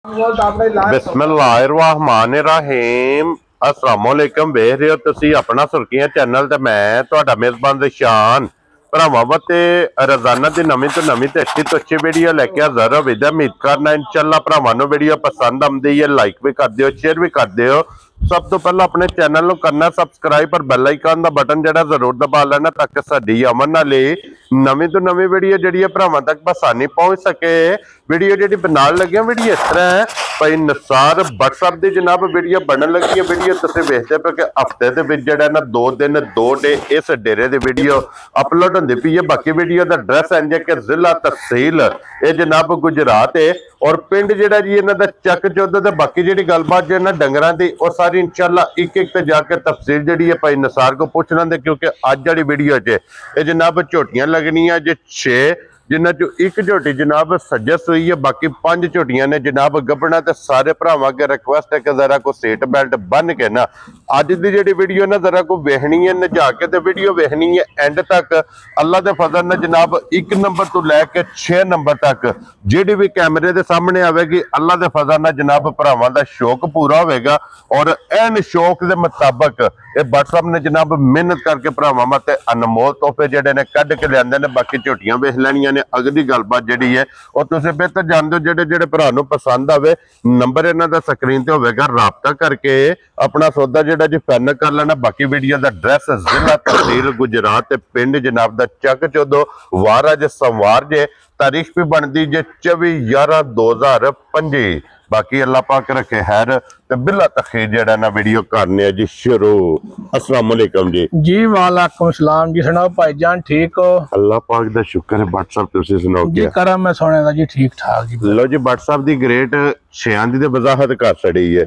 बिस्मिल्लाहिर्रहमानिर्रहीम अस्सलामुअलैकुम। वेख रहे हो तुसी अपना सुर्खियां चैनल ते मैं तुहाडा मेजबान शान भरावां ते रोजाना दी नवीं तो नवीं ते अच्छी वीडियो लेके हाज़र हो। उम्मीद करना इंशाअल्लाह भरावां नूं वीडियो पसंद आउंदी है, लाइक भी कर दिओ, शेयर भी कर दिओ। सब तो पहला अपने चैनल नूं करना सबसक्राइब पर बैल आइकन दा बटन जड़ा जरूर दबा लेना ताकि साडी अमन नाले नवीं तो नवीं वीडियो जड़ी है भरावां तक बसानी पहुंच सके। वीडियो जी बनान लगे वीडियो इस तरह है भाई निसार व्हाट्सएप की जनाब वीडियो बनन लगी है। वीडियो तुसीं वेखदे पे कि हफ्ते दे विच जिहड़ा ना 2 दिन 2 डे इस डेरे की वीडियो अपलोड होंदी पई है। बाकी वीडियो का एड्रैस इंज है कि जिला तहसील ये जनाब गुजरात है और पिंड जिहड़ा जी इन्हां दा चक चुद्ध ते बाकी जिहड़ी गलबात जो ना डंगरां दी वो सारी इंशाअल्लाह एक एक ते जाके तफसील जिहड़ी है भाई निसार को पूछ लेंदे क्योंकि अज वाली वीडियो च ये जनाब झोटियां लगनियां जे 6 जिन्हां चों एक झोटी जनाब सजस हुई है, बाकी 5 झोटियां ने जनाब गबना। ते सारे भरावां अगे रिक्वेस्ट है कि जरा को सीट बेल्ट बन के ना अज दी जिहड़ी वीडियो ना जरा को वेखनी है, नजा के ते वीडियो वेखनी है एंड तक। अल्लाह दे फजल नाल जनाब 1 नंबर तो लैके 6 नंबर तक जिहड़ी भी कैमरे दे सामने आवेगी अल्लाह दे फजल नाल जनाब भरावां दा शौक पूरा होवेगा और एन शौक दे मुताबिक ये व्हाट्सएप ने जनाब मेहनत करके भरावां मते अनमोल तोहफे जिहड़े ने कढ के लिआंदे ने। बाकी झोटियां वेख लैणियां ने अगली गलबात जिहड़ी है और तुसीं बेहतर जानदे हो जिहड़े जिहड़े भरा नूं पसंद आवे नंबर इन्हां दा स्क्रीन ते होवेगा, राबता करके अपना सौदा जिहड़ा जी फाइनल कर लेना। बाकी वीडियो दा एड्रैस जिला तहसील गुजरात ते पिंड जनाब दा चक चौदो वार अज सोमवार जे तारीख भी बनती जे 24/11/2025। बाकी अल्लाह पाक रखे खैर ते बिला तखीर जेड़ा ना वीडियो करने जी शुरू। अस्सलाम वालेकुम जी। जी वालेकुम सलाम जी। सुनाओ भाईजान ठीक हो? अल्लाह पाक दा शुक्र है। व्हाट्सएप तुसी सुनाओ जी करम मैं सुने दा जी ठीक ठाक जी। लो जी व्हाट्सएप दी ग्रेट छेयां दी ते वजाहत कर छड़ी है।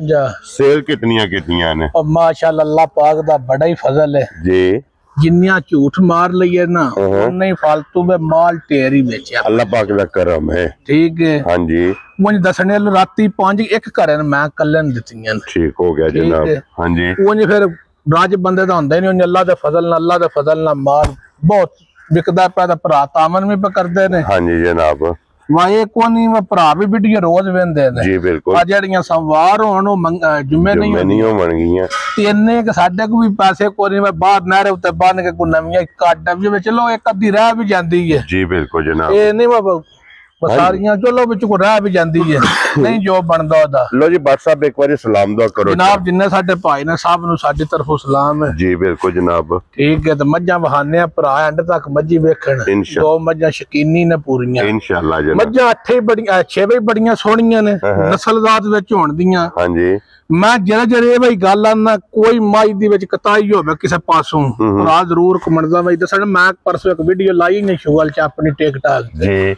सेल कितनियां ने? और माशाअल्लाह अल्लाह पाक दा बड़ा ही फजल है जी। जिन्नियां झूठ मार लईए ना उन्ने ही फालतू में माल ढेर ही बेचा। अल्लाह पाक दा करम है। ठीक है हां जी। मुझे दसने राती 5 एक घरे मैं कल्ले दित्तियां। ठीक हो गया जनाब। हां जी। उन्हें फिर राज बंदे दा हुंदा नहीं, अल्लाह दे फजल ना माल बहुत विकदा पे दा भरा तामन में पे करदे ने। हां जी जनाब। वाए कोनी मैं भरा भी वीडियो रोज वेंदे ने जी बिल्कुल। आ जेड़ियां संवार होण ओ जुम्मे नहीं हो बन गईयां तेने के साडे को भी पैसे कोनी मैं बाहर नहरे उते बन के को नवीं काट भी चलो एक अद्धी रह भी जांदी है जी बिल्कुल जनाब। ए नहीं मैं सारियां चलो विच को रह भी जांदी है नहीं जो बनदा ओदा। लो जी व्हाट्सएप एक बार सलाम दुआ करो जनाब जिन्ने साडे भाई ने सब नु साडी तरफों सलाम है जी बिल्कुल जनाब। ठीक है। तो मज्जां बहाने भरा एंड तक मज्जी वेखण 2 मज्जां शकीनी ने पूरीਆਂ इंशाअल्लाह जनाब। मज्जां 8 बड़ियां 6 भी बड़ियां सोहणियां ने नस्लजात विच होण दियां। हां जी। मैं जरे भाई गल आना कोई माई दी विच कताई होवे किसे पासों भरा जरूर कमंदा भाई दसण। मैं परसों एक वीडियो लाई ने शुगल च अपनी टिकटॉक जी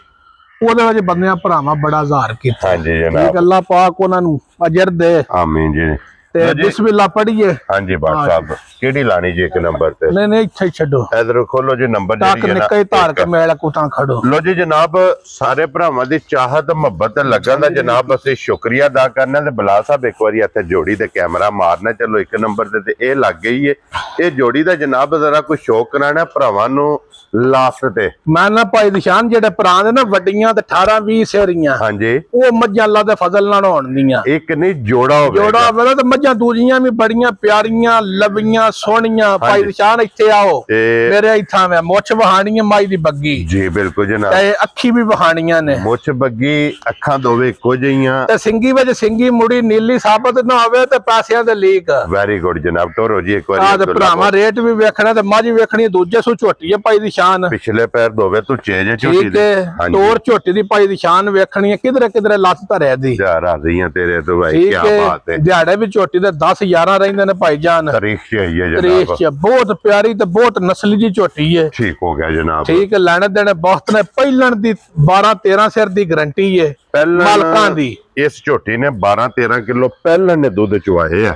ओदे वच बंदियां भरावां बड़ा ज़ाहिर कीता। हां जी जनाब। अल्लाह पाक उन्हां नूं अजर दे आमीन जी। ते बिस्मिल्लाह पढ़िए। हां जी व्हाट्सएप केड़ी लानी जी एक नंबर ते? नहीं इत्थे छड्डो इधर खोलो जी नंबर जेडी है ना निक्का ही धार के मेल को तां खड़ो। लो जी जनाब सारे भरावां दी चाहत मोहब्बत लगन दा जनाब असि शुक्रिया अदा करना ते बिलाल साहब एक बारी इत्थे जोड़ी ते कैमरा मारना। चलो एक नंबर ते ए लग गई है ये जोड़ी दा जनाब जरा कोई शौक कराना भरावां नूं लास्ट ते। मैं ना भाई निशान जेडे भरा दे ना वड्डियां ते 18-20 सेरियां। हां जी। ओ मज्जां अल्लाह दे फजल नाल होण दियां। एक नहीं जोड़ा होवे ते मज्जां दूजियां भी बड़ियां प्यारियां लवियां सोहणियां। भाई निशान इत्थे आओ मेरे इत्थां मैं मुछ वहानी है माई दी बग्गी जी बिल्कुल जनाब। ते अखी भी वहानियां ने मुछ बग्गी अखां दोवे इक्को जिहियां ते सिंगी विच सिंगी मुड़ी नीली साबत ना होवे ते पैसियां दे लीक। वेरी गुड जनाब। टोरो जी एक बारी। हां ते भरावां रेट भी वेखना ते मझ वेखनी दूजे सू झोटी है भाई दी पिछले पैर दोवे तू चेज झोटी दे टोर झोटी दी भाई दी शान वेखनी है किधरे किधरे लत धरे दी राजियां तेरे तो भाई क्या बात है। दिहाड़े भी झोटी दे 10-11 रहिंदे ने भाईजान। तारीख च आई है जनाब। तारीख च बहुत प्यारी ते बहुत नस्ली दी झोटी है। ठीक हो गया जनाब। ठीक है लेने देने बहुत ने पहलन दी 12-13 सिर दी गारंटी है मालकां दी। इस झोटी ने 12-13 किलो पहले ने दूध चुवाया।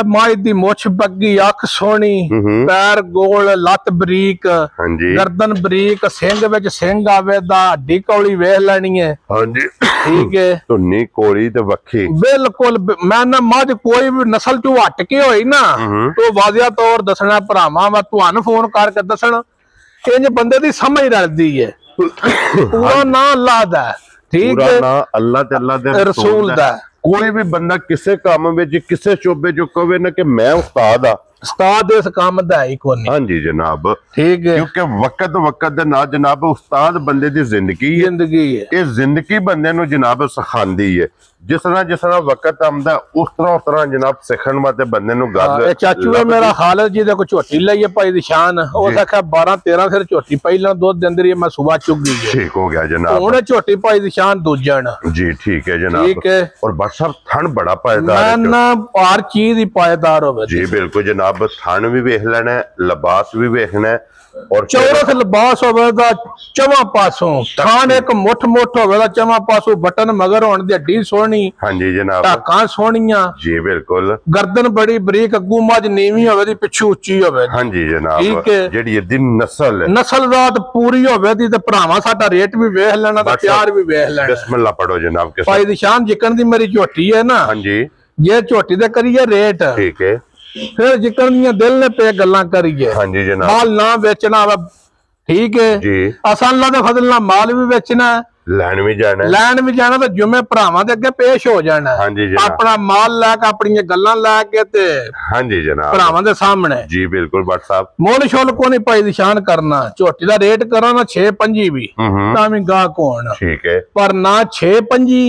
माई दी मुछ बग्गी अख सोहनी पैर गोल लत बरीक गर्दन बरीक सिंग विच सिंग आवे दा हड्डी कौली वेख लैनी है। हां जी ठीक है। धुन्नी कोली ते वखी बिल्कुल। मैं ना मझ कोई भी नस्ल चो हट के होई ना तो वाजिया तौर दसना भरावां मैं तुहानू फोन करके दसण इंज बंदे दी समझ रलदी है। पूरा ना अल्लाह दा ਠੀਕ ਪੂਰਾ ਹੈ ਨਾਂ ਅੱਲਾ ਤੇ ਅੱਲਾ ਦੇ ਰਸੂਲ ਦਾ। ਕੋਈ ਵੀ ਬੰਦਾ ਕਿਸੇ ਕੰਮ ਵਿੱਚ ਕਿਸੇ ਸ਼ੋਬੇ ਚ ਕਵੇ ਨਾ ਕਿ ਮੈਂ ਉਸਤਾਦ ਆ, ਉਸਤਾਦ ਇਸ ਕੰਮ ਦਾ ਹੀ ਕੋਈ ਨਹੀਂ। ਹਾਂਜੀ ਜਨਾਬ, ਠੀਕ ਹੈ ਕਿਉਂਕਿ ਵਕਤ ਦੇ ਨਾਲ ਜਨਾਬ ਉਸਤਾਦ ਬੰਦੇ ਦੀ ਜ਼ਿੰਦਗੀ ਹੈ। ਜ਼ਿੰਦਗੀ ਹੈ। ਇਹ ਜ਼ਿੰਦਗੀ ਬੰਦੇ ਨੂੰ ਜਨਾਬ ਸਿਖਾਉਂਦੀ ਹੈ। ਜਿਸ ਤਰ੍ਹਾਂ ਵਕਤ ਆਉਂਦਾ ਉਸ ਤਰ੍ਹਾਂ ਜਨਾਬ ਸਿੱਖਣ ਵਾਸਤੇ ਬੰਦੇ ਨੂੰ ਗੱਲ। ਇਹ ਚਾਚੂ ਹੈ ਮੇਰਾ ਹਾਲਤ ਜਿਹਦੇ ਕੋ ਝੋਟੀ ਲਈ ਹੈ ਭਾਈ ਦੀ ਸ਼ਾਨ, ਉਹ ਆਖਿਆ 12-13 ਸਿਰ ਝੋਟੀ ਪਹਿਲਾਂ ਦੁੱਧ ਦਿੰਦੀ ਰਹੀ, ਮੈਂ ਸਵੇਰ ਚੁੱਕ ਗਈ ਹੈ। ਠੀਕ ਹੋ ਗਿਆ ਜਨਾਬ, ਹੁਣ ਝੋਟੀ ਭਾਈ ਦੀ ਸ਼ਾਨ ਦੂਜਣ। ਜੀ ਠੀਕ ਹੈ ਜਨਾਬ। ਠੀਕ ਹੈ। ਔਰ ਬਸ ਸਾਹਿਬ ਥਣ ਬੜਾ ਪਾਇਦਾਰ ਹੈ ਮੈਂ ਨਾ ਹਰ ਚੀਜ਼ ਦੀ ਪਾਇਦਾਰ ਹੋਵੇ ਜੀ। ਬਿਲਕੁਲ ਜਨਾਬ, ਥਣ ਵੀ ਵੇਖ ਲੈਣਾ ਹੈ, ਲਿਬਾਸ ਵੀ ਵੇਖਣਾ ਹੈ, ਔਰ ਚੌਰਸ ਲਿਬਾਸ ਹੋਵੇ ਦਾ ਚਵਾਂ ਪਾਸੋਂ, ਥਾਨ ਇੱਕ ਮੁੱਠ ਹੋਵੇ ਦਾ ਚਵਾਂ ਪਾਸੋਂ, ਬਟਨ ਮਗਰ ਹੋਣ ਦੀ ਹੱਡੀ ਸੋਹਣੀ, ਹਾਂਜੀ ਜਨਾਬ, ਟਾਕਾਂ ਸੋਹਣੀਆਂ ਜੀ ਬਿਲਕੁਲ, ਗਰਦਨ ਬੜੀ ਬਰੀਕ, ਅੱਗੂ ਮੱਝ ਨੀਵੀਂ ਹੋਵੇ ਦੀ ਪਿੱਛੂ ਉੱਚੀ ਹੋਵੇ। ਹਾਂਜੀ ਜਨਾਬ, ਠੀਕ ਹੈ। ਜਿਹੜੀ ਇਹਦੀ ਨਸਲ ਹੈ, ਨਸਲਵਾਦ ਪੂਰੀ ਹੋਵੇ ਦੀ ਤੇ ਭਰਾਵਾਂ ਸਾਡਾ ਰੇਟ ਵੀ ਵੇਖ ਲੈਣਾ ਤੇ ਪਿਆਰ ਵੀ ਵੇਖ ਲੈਣਾ। ਬਿਸਮਿਲ੍ਲਾ ਪੜੋ ਜਨਾਬ। ਭਾਈ ਦੀ ਸ਼ਾਨ ਜਿਕਣ ਦੀ ਮੇਰੀ ਝੋਟੀ ਹੈ ਨਾ, ਹਾਂਜੀ ਜੇ ਝੋਟੀ ਦੇ ਕਰੀਏ ਰੇਟ, ਠੀਕ ਹੈ, ਫਿਰ ਜਿਕਣ ਦੀਆਂ ਦਿਲ ਨੇ ਪੇ ਗੱਲਾਂ ਕਰੀਏ, ਹਾਂਜੀ ਜਨਾਬ, ਮਾਲ ਨਾ ਵੇਚਣਾ ਵਾ, ਠੀਕ ਹੈ ਜੀ, ਅਸਾਂ ਅੱਲਾ ਦੇ ਫਜ਼ਲ ਨਾਲ ਮਾਲ ਵੀ ਵੇਚਣਾ, ਲੈਣ ਵੀ ਜਾਣਾ, ਲੈਣ ਵੀ ਜਾਣਾ ਤੇ ਜੁਮੇ ਭਰਾਵਾਂ ਦੇ ਅੱਗੇ ਪੇਸ਼ ਹੋ ਜਾਣਾ। ਹਾਂਜੀ ਜਨਾਬ, ਆਪਣਾ ਮਾਲ ਲੈ ਕੇ ਆਪਣੀਆਂ ਗੱਲਾਂ ਲੈ ਕੇ ਤੇ ਹਾਂਜੀ ਜਨਾਬ, ਭਰਾਵਾਂ ਦੇ ਸਾਹਮਣੇ ਜੀ ਬਿਲਕੁਲ ਬਟ ਸਾਹਿਬ, ਮੁੱਲ ਸ਼ੁੱਲ ਕੋ ਨਹੀਂ ਪਾਈ ਦੀ ਸ਼ਾਨ ਕਰਨਾ। ਝੋਟੀ ਦਾ ਰੇਟ ਕਰਾਂ ਨਾ 6.5 ਵੀ ਤਾਂ ਵੀ ਗਾਹਕ ਹੋਣ, ਠੀਕ ਹੈ, ਪਰ ਨਾ 6.5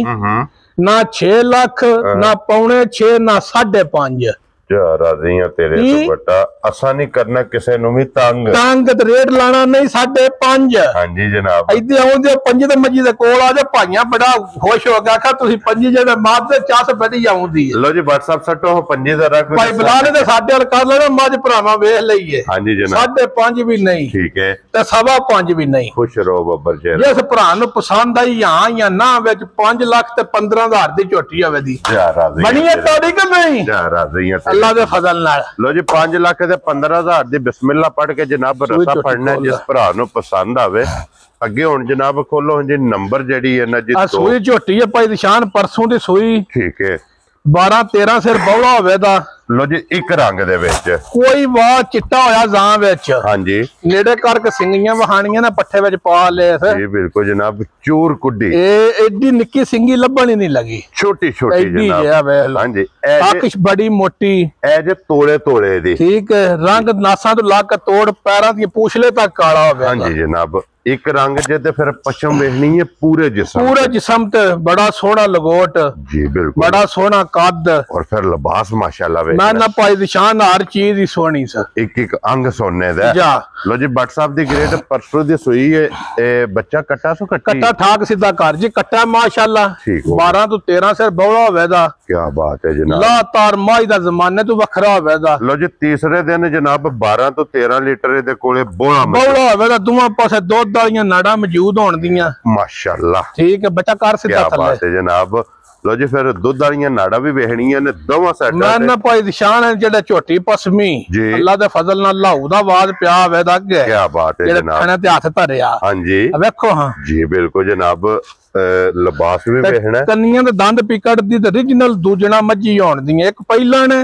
ਨਾ 6 ਲੱਖ ਨਾ ਪੌਣੇ 6 ਨਾ 5.5। ਰਾਜ਼ੀਆਂ ਤੇਰੇ ਤੋਂ ਬਟਾ, ਅਸਾਂ ਨਹੀਂ ਕਰਨਾ ਕਿਸੇ ਨੂੰ ਵੀ ਤੰਗ ਤੇ ਰੇਟ ਲਾਣਾ ਨਹੀਂ 5.5। ਹਾਂਜੀ ਜਨਾਬ, ਇੱਥੇ ਆਉਂਦੇ ਪੰਜ ਤੇ ਮੱਜੀ ਦੇ ਕੋਲ ਆ ਜਾ, ਭਾਈਆਂ ਬੜਾ ਖੁਸ਼ ਹੋ ਗਿਆ, ਆਖਾ ਤੁਸੀਂ ਪੰਜੀ ਜਿਹੜੇ ਮਾਦ ਦੇ ਚਾਸ ਬੜੀ ਆਉਂਦੀ ਹੈ। ਲੋ ਜੀ WhatsApp ਸੱਟੋ ਪੰਜੀ ਦਾ ਰੱਖ ਭਾਈ ਬੁਲਾ ਲੈ ਤੇ ਸਾਡੇ ਹਲ ਕਰ ਲੈਣਾ, ਮੱਝ ਭਰਾਵਾਂ ਵੇਖ ਲਈਏ। ਹਾਂਜੀ ਜਨਾਬ, 5.5 ਵੀ ਨਹੀਂ, ਠੀਕ ਹੈ, ਤੇ 5.25 ਵੀ ਨਹੀਂ। ਖੁਸ਼ ਰਹੋ ਬੱਬਰ ਸ਼ੇਰ। ਜਿਸ ਭਰਾ ਨੂੰ ਪਸੰਦ ਆਈ ਹਾਂ ਜਾਂ ਨਾ, ਵਿੱਚ 5 ਲੱਖ ਤੇ 15,000 ਦੀ ਝੋਟੀ ਹੋਵੇ ਦੀ ਬਣੀ ਹੈ ਤੁਹਾਡੀ ਕਿ ਨਹੀਂ? ਰਾਜ਼ੀਆਂ ਅੱਲਾ ਦੇ ਫਜ਼ਲ ਨਾਲ। ਲੋ ਜੀ 5 ਲੱਖ ਤੇ 15,000 ਦੀ ਬਿਸਮਿਲ੍ਲਾ ਪੜ ਕੇ ਜਨਾਬ ਰਸਾ ਪੜਨਾ, ਜਿਸ ਭਰਾ ਨੂੰ ਪਸੰਦ ਆਵੇ ਅੱਗੇ ਹੁਣ ਜਨਾਬ ਖੋਲੋ ਜੀ ਨੰਬਰ ਜਿਹੜੀ ਹੈ ਨਾ ਜੀ, ਸੂਈ ਝੋਟੀ ਹੈ ਭਾਈ ਨਿਸ਼ਾਨ ਪਰਸੋਂ ਦੀ ਸੂਈ, ਠੀਕ ਹੈ, 12-13 ਸਿਰ ਬੌਲਾ ਹੋਵੇ ਦਾ। ਲੋ ਜੀ ਇੱਕ ਰੰਗ ਦੇ ਵਿੱਚ ਕੋਈ ਵਾਹ ਚਿੱਟਾ ਹੋਇਆ ਜਾਂ ਵਿੱਚ, ਹਾਂਜੀ, ਨੇੜੇ ਕਰਕੇ ਸਿੰਗੀਆਂ ਵਹਾਣੀਆਂ ਨਾ ਪੱਠੇ ਵਿੱਚ ਪਾ ਲੈ ਜੀ ਬਿਲਕੁਲ ਜਨਾਬ, ਚੂਰ ਕੁੱਡੀ, ਇਹ ਐਡੀ ਨਿੱਕੀ ਸਿੰਗੀ ਲੱਭਣ ਹੀ ਨਹੀਂ ਲੱਗੀ, ਛੋਟੀ ਐਡੀ ਜਿਹਾ ਵੇਖ ਲਓ। ਹਾਂਜੀ, ਅੱਖ ਬੜੀ ਮੋਟੀ, ਇਹ ਜੇ ਤੋਲੇ ਦੀ, ਠੀਕ ਹੈ, ਰੰਗ ਨਾਸਾਂ ਤੋਂ ਲਾ ਕੇ ਤੋੜ, ਪੈਰਾਂ ਦੀ ਪੂਛਲੇ ਤੱਕ ਕਾਲਾ ਹੋਵੇ। ਹਾਂਜੀ ਜਨਾਬ, ਇੱਕ ਰੰਗ ਜੇ ਤੇ ਫਿਰ ਪਛਮ ਵੇਖਣੀ ਹੈ ਪੂਰੇ ਜਿਸਮ ਤੇ ਬੜਾ ਸੋਹਣਾ ਲਗੋਟ, ਜੀ ਬਿਲਕੁਲ, ਬੜਾ ਸੋਹਣਾ ਕੱਦ, ਔਰ ਫਿਰ ਲਿਬਾਸ ਮਾਸ਼ਾਅੱਲਾ ਵੇ ਨਾ ਭਾਈ ਨਿਸ਼ਾਨ ਹਰ ਚੀਜ਼ ਹੀ ਸੋਹਣੀ ਸਰ, ਇੱਕ ਅੰਗ ਸੋਨੇ ਦਾ। ਜਾ ਲੋ ਜੀ WhatsApp ਦੀ ਗ੍ਰੇਡ ਪਰਸੋਂ ਦੀ ਸੂਈ ਹੈ, ਇਹ ਬੱਚਾ ਕੱਟਾ ਸੋ ਕੱਟਾ ਠਾਕ ਸਿੱਧਾ ਕਰ ਜੀ, ਕੱਟਾ ਮਾਸ਼ਾਅੱਲਾ 12 ਤੋਂ 13 ਸਿਰ ਬੌਲਾ ਹੋਵੇ ਦਾ। ਕੀ ਬਾਤ ਹੈ ਜਨਾਬ, ਲਾ ਤਾਰ ਮਾਈ ਦਾ ਜ਼ਮਾਨੇ ਤੋਂ ਵੱਖਰਾ ਹੋਵੇ ਦਾ। ਲੋ ਜੀ ਤੀਸਰੇ ਦਿਨ ਜਨਾਬ 12 ਤੋਂ 13 ਲੀਟਰ ਇਹਦੇ ਕੋਲੇ ਬੋਲਾ ਹੋਵੇ ਦਾ, ਦੋਵਾਂ ਪਾਸੇ ਦੁੱਧ ਵਾਲੀਆਂ ਨਾੜਾਂ ਮੌਜੂਦ ਹੋਣ ਦੀਆਂ, ਮਾਸ਼ਾਅੱਲਾ, ਠੀਕ ਹੈ, ਬੱਚਾ ਕਰ ਸਿੱਧਾ ਕੀ ਬਾਤ ਹੈ ਜਨਾਬ। ਲੋ ਜੀ ਫਿਰ ਦੁੱਧ ਵਾਲੀਆਂ ਨਾੜਾਂ ਵੀ ਵੇਖਣੀਆਂ ਨੇ ਦੋਵਾਂ ਸਾਈਡਾਂ ਮੈਂ ਨਾ ਭਾਈ ਨਿਸ਼ਾਨ ਹੈ ਜਿਹੜਾ ਝੋਟੀ ਪਸਮੀ, ਅੱਲਾ ਦੇ ਫਜ਼ਲ ਨਾਲ ਲਾਹੂ ਦਾ ਆਵਾਜ਼ ਪਿਆ ਹੋਵੇ ਦਾ ਅੱਗੇ, ਕੀ ਬਾਤ ਹੈ ਜਨਾਬ, ਖਾਣੇ ਤੇ ਹੱਥ ਧਰਿਆ, ਹਾਂਜੀ ਵੇਖੋ ਹਾਂ ਜੀ ਬਿਲਕੁਲ ਜਨਾਬ, ਲਿਬਾਸ ਵੀ ਵੇਖਣਾ, ਕੰਨੀਆਂ ਦੇ ਦੰਦ ਪਿਕੜ ਦੀ ਤੇ origignal ਦੂਜਣਾ ਮੱਝੀ ਹੋਣ ਦੀਆਂ, ਇੱਕ ਪਹਿਲਾਂ ਨੇ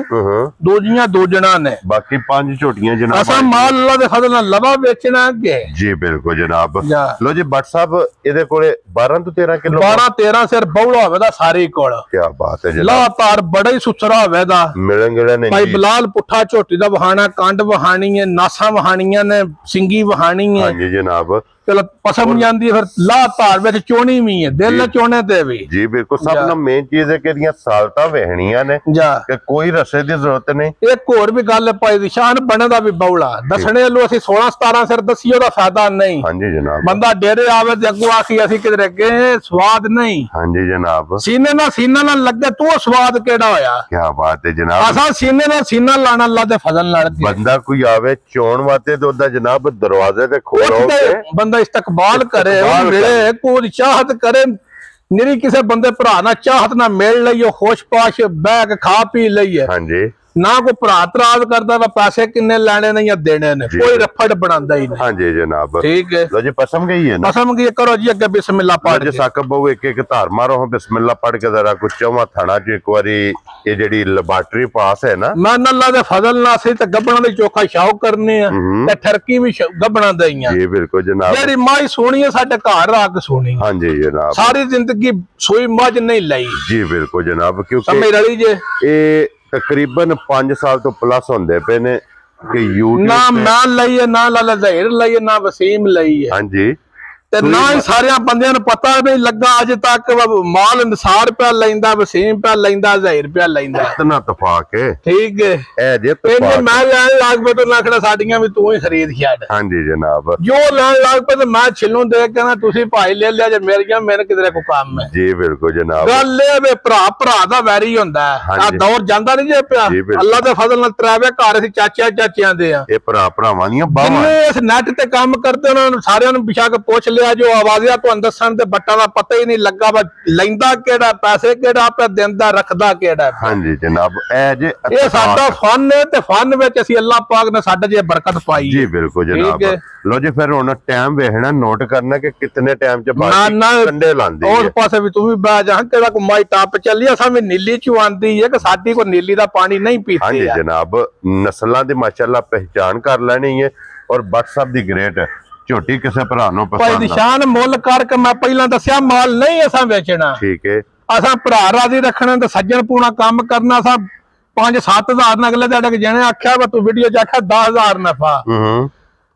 ਦੂਜੀਆਂ ਦੂਜਣਾ ਨੇ, ਬਾਕੀ 5 ਝੋਟੀਆਂ ਜਨਾਬ। ਅਸਾਂ ਮਾਲ ਅੱਲਾ ਦੇ ਫਜ਼ਲ ਨਾਲ ਲਵਾ ਵੇਚਣਾ ਅੱਗੇ, ਜੀ ਬਿਲਕੁਲ ਜਨਾਬ। ਲੋ ਜੀ WhatsApp ਇਹਦੇ ਕੋਲੇ 12 ਤੋਂ 13 ਕਿਲੋ, 12-13 ਸਿਰ ਬੌਲਾ ਹੋਵੇ ਦਾ ਸਾਰੇ ਕੋਲ, ਕੀ ਬਾਤ ਹੈ ਜਨਾਬ, ਲਾਤਾਰ ਬੜਾ ਹੀ ਸੁਥਰਾ ਹੋਵੇ ਦਾ। ਮਿਲਣਗੇ ਨੇ ਭਾਈ ਬਲਾਲ ਪੁੱਠਾ ਝੋਟੀ ਦਾ ਵਹਾਣਾ, ਕੰਡ ਵਹਾਣੀ ਹੈ, ਨਾਸਾਂ ਵਹਾਣੀਆਂ ਨੇ, ਸਿੰਗੀ ਵਹਾਣੀ ਹੈ, ਹਾਂਜੀ ਜਨਾਬ, ਚਲੋ ਪਸੰਦ ਜਾਂਦੀ ਹੈ, ਫਿਰ ਲਾ ਧਾਰ ਵਿੱਚ ਚੋਣੀ ਵੀ ਹੈ, ਦਿਲ ਨਾਲ ਚੋਣੇ ਤੇ ਵੀ, ਜੀ ਬਿਲਕੁਲ। ਸਭ ਤੋਂ ਮੇਨ ਚੀਜ਼ ਹੈ ਕਿ ਇਹਦੀਆਂ ਸਾਲਤਾਂ ਵੇਖਣੀਆਂ ਨੇ, ਕਿ ਕੋਈ ਰਸੇ ਦੀ ਜ਼ਰੂਰਤ ਨਹੀਂ। ਇੱਕ ਹੋਰ ਵੀ ਗੱਲ ਹੈ ਭਾਈ ਨਿਸ਼ਾਨ ਬਣੇ ਦਾ ਵੀ ਬੌਲਾ ਦੱਸਣੇ ਲੋ, ਅਸੀਂ 16-17 ਸਿਰ ਦਸੀਓ ਦਾ ਫਾਇਦਾ ਨਹੀਂ। ਹਾਂਜੀ ਜਨਾਬ, ਬੰਦਾ ਡੇਰੇ ਆਵੇ ਤੇ ਅੱਗੋਂ ਆਖੀ ਅਸੀਂ ਕਿਧਰੇ ਗਏ, ਸਵਾਦ ਨਹੀਂ। ਹਾਂਜੀ ਜਨਾਬ, ਸੀਨੇ ਨਾਲ ਸੀਨਾ ਨਾਲ ਲੱਗੇ ਤੂੰ ਸਵਾਦ ਕਿਹੜਾ ਹੋਇਆ। ਕੀ ਬਾਤ ਹੈ ਜਨਾਬ, ਅਸਾਂ ਸੀਨੇ ਨਾਲ ਸੀਨਾ ਲਾਣਾ ਅੱਲਾ ਦੇ ਫਜ਼ਲ ਨਾਲ। ਬੰਦਾ ਕੋਈ ਆਵੇ ਚੋਣ ਵਾਸਤੇ ਤੇ ਉਹਦਾ ਜਨਾਬ ਦਰਵਾਜ਼ੇ ਤੇ ਖੋਲੋ, ਬੰਦਾ ਇਸਤਕਬਾਲ ਕਰੇ, ਉਹ ਮਿਲੇ, ਕੋਈ ਚਾਹਤ ਕਰੇ, ਨਿਰੀ ਕਿਸੇ ਬੰਦੇ ਭਰਾ ਨਾਲ ਚਾਹਤ ਨਾਲ ਮਿਲ ਲਈਓ, ਖੁਸ਼ ਪਾਸ਼ ਬਹਿ ਕੇ ਖਾ ਪੀ ਲਈਏ। ਹਾਂਜੀ, ਨਾ ਕੋਈ ਭਰਾ ਤਰਾਜ਼ ਕਰਦਾ ਵਾ ਪੈਸੇ ਕਿੰਨੇ ਲੈਣੇ ਨੇ ਜਾਂ ਦੇਣੇ ਨੇ, ਕੋਈ ਰਫੜ ਬਣਾਉਂਦਾ ਹੀ ਨਹੀਂ। ਹਾਂਜੀ ਜਨਾਬ ਠੀਕ ਹੈ। ਲੋ ਜੀ ਪਸਮ ਗਈ ਹੈ ਨਾ, ਪਸਮ ਕੀ ਕਰੋ ਜੀ ਅੱਗੇ ਬਿਸਮਿल्लाह ਪੜ੍ਹ ਜੇ ਸਾਕਬ ਬਹੁ ਇੱਕ ਇੱਕ ਧਾਰ ਮਾਰੋ ਬਿਸਮਿल्लाह ਪੜ੍ਹ ਕੇ ਜ਼ਰਾ ਕੁਝ ਚੌਵਾਂ ਥਾਣਾ ਚ ਇੱਕ ਵਾਰੀ ਇਹ ਜਿਹੜੀ ਲੈਬਾਰਟਰੀ ਪਾਸ ਹੈ ਨਾ, ਮੈਂ ਅੱਲਾ ਦੇ ਫਜ਼ਲ ਨਾਲ ਅਸੀਂ ਤੇ ਗੱਬਣਾ ਦੀ ਚੋਖਾ ਸ਼ੌਕ ਕਰਨੇ ਆ ਤੇ ਠਰਕੀ ਵੀ ਗੱਬਣਾ ਦਈਆਂ। ਜੀ ਬਿਲਕੁਲ ਜਨਾਬ। ਜਿਹੜੀ ਮਾਈ ਸੋਹਣੀ ਹੈ ਸਾਡੇ ਘਰ ਆ ਕੇ ਸੋਹਣੀ। ਹਾਂਜੀ ਜਨਾਬ। ਸਾਰੀ ਜ਼ਿੰਦਗੀ ਸੂਈ ਮੱਝ ਨਹੀਂ ਲਈ। ਜੀ ਬਿਲਕੁਲ ਜਨਾਬ। ਕਿਉਂਕਿ ਸਮਝ ਰਲੀ ਜੇ ਇਹ ਤਕਰੀਬਨ 5 ਸਾਲ ਤੋਂ ਪਲੱਸ ਹੁੰਦੇ ਪਏ ਨੇ ਕਿ YouTube ਨਾ ਮੈਂ ਲਈਏ, ਨਾ ਲਾਲਾ ਜ਼ਹੀਰ ਲਈਏ, ਨਾ ਵਸੀਮ ਲਈਏ। ਹਾਂਜੀ ਤੇ ਨਾ ਹੀ ਸਾਰਿਆਂ ਬੰਦਿਆਂ ਨੂੰ ਪਤਾ ਵੀ ਲੱਗਾ ਅਜ ਤੱਕ ਮਾਲ ਨਿਸਾਰ ਪਿਆ ਲੈਂਦਾ, ਵਸੀਮ ਪਿਆ ਲੈਂਦਾ, ਜ਼ਹੀਰ ਪਿਆ ਲੈਂਦਾ। ਇਤਨਾ ਤਫਾਕ ਹੈ। ਠੀਕ ਹੈ। ਇਹ ਜੇ ਇਹਨੇ ਮੈਂ ਲੈਣ ਲੱਗ ਪਿਆ ਤੇ ਆਖਣਾ ਸਾਡੀਆਂ ਵੀ ਤੂੰ ਹੀ ਖਰੀਦ ਛੱਡ। ਹਾਂਜੀ ਜਨਾਬ। ਜੋ ਲੈਣ ਲੱਗ ਪਿਆ ਤੇ ਮੈਂ ਛਿੱਲੋਂ ਦੇ ਕੇ ਨਾ ਤੁਸੀਂ ਭਾਈ ਲੈ ਲਿਆ ਜੇ ਮੇਰੀਆਂ, ਮੇਰੇ ਕਿਧਰੇ ਕੋ ਕੰਮ ਹੈ। ਜੀ ਬਿਲਕੁਲ ਜਨਾਬ। ਗੱਲ ਇਹ ਵੇ ਭਰਾ ਦਾ ਵੈਰੀ ਹੁੰਦਾ ਹੈ। ਆ ਦੌਰ ਜਾਂਦਾ ਨਹੀਂ ਜੇ ਪਿਆ। ਅੱਲਾ ਦੇ ਫਜ਼ਲ ਨਾਲ ਤਰਾਵੇ ਘਰ ਅਸੀਂ ਚਾਚਿਆਂ ਦੇ ਆ। ਇਹ ਭਰਾਵਾਂ ਦੀਆਂ ਬਾਹਾਂ ਜਿੰਨੇ ਇਸ ਨੈਟ ਤੇ ਕੰਮ ਕਰਦੇ ਉਹਨਾਂ ਨੂੰ ਸਾਰਿਆਂ ਨੂੰ ਪਿਛਾ ਕੇ ਪੁੱਛ ਲਿਆ, ਜੋ ਆਵਾਜ਼ਿਆ ਤੁਹਾਨੂੰ ਦੱਸਣ ਤੇ ਬੱਟਾਂ ਦਾ ਪਤਾ ਹੀ ਨਹੀਂ ਲੱਗਾ ਵਾ ਲੈਂਦਾ ਕਿਹੜਾ, ਪੈਸੇ ਕਿਹੜਾ ਪਿਆ ਦਿੰਦਾ, ਰੱਖਦਾ ਕਿਹੜਾ। ਹਾਂਜੀ ਜਨਾਬ। ਇਹ ਸਾਡਾ ਫਨ ਹੈ ਤੇ ਫਨ ਵਿੱਚ ਅਸੀਂ ਅੱਲਾਹ ਪਾਕ ਨੇ ਸਾਡੇ ਜੇ ਬਰਕਤ ਪਾਈ। ਜੀ ਬਿਲਕੁਲ ਜਨਾਬ। ਲੋ ਜੀ ਫਿਰ ਹੁਣ ਟਾਈਮ ਵੇਖਣਾ, ਨੋਟ ਕਰਨਾ ਕਿ ਕਿਤਨੇ ਟਾਈਮ ਚ ਕੰਡੇ ਲਾਂਦੀ ਹੈ। ਉਸ ਪਾਸੇ ਵੀ ਤੂੰ ਵੀ ਬਹਿ ਜਾ, ਕਿਹੜਾ ਕੋ ਮਾਈ ਟੱਪ ਚੱਲੀ ਅਸਾਂ ਵੀ ਨੀਲੀ ਚ ਆਂਦੀ ਹੈ ਕਿ ਸਾਡੀ ਕੋ ਨੀਲੀ ਦਾ ਪਾਣੀ ਨਹੀਂ ਪੀਤੀ। ਹਾਂਜੀ ਜਨਾਬ। ਨਸਲਾਂ ਦੀ ਮਾਸ਼ਾਅੱਲਾ ਪਹਿਚਾਨ ਕਰ ਲੈਣੀ ਹੈ ਔਰ WhatsApp ਦੀ ਗ੍ਰੇਟ ਝੋਟੀ ਕਿਸੇ ਭਰਾ ਨੂੰ ਭਾਈ ਪਸੰਦ ਨਿਸ਼ਾਨ ਮੁੱਲ ਕਰਕੇ ਮੈਂ ਪਹਿਲਾਂ ਦੱਸਿਆ ਮਾਲ ਨਹੀਂ ਅਸਾਂ ਵੇਚਣਾ। ਠੀਕ ਹੈ। ਅਸਾਂ ਭਰਾ ਰਾਜ਼ੀ ਰੱਖਣਾ ਤੇ ਸੱਜਣ ਪੂਣਾ ਕੰਮ ਕਰਨਾ। ਅਸਾਂ 5-7 ਹਜ਼ਾਰ ਨਾਲ ਅਗਲੇ ਤੁਹਾਡੇ ਜਿਹਨੇ ਆਖਿਆ ਵਾ ਤੂੰ ਵੀਡੀਓ ਚ ਆਖਿਆ 10,000 ਨਫਾ।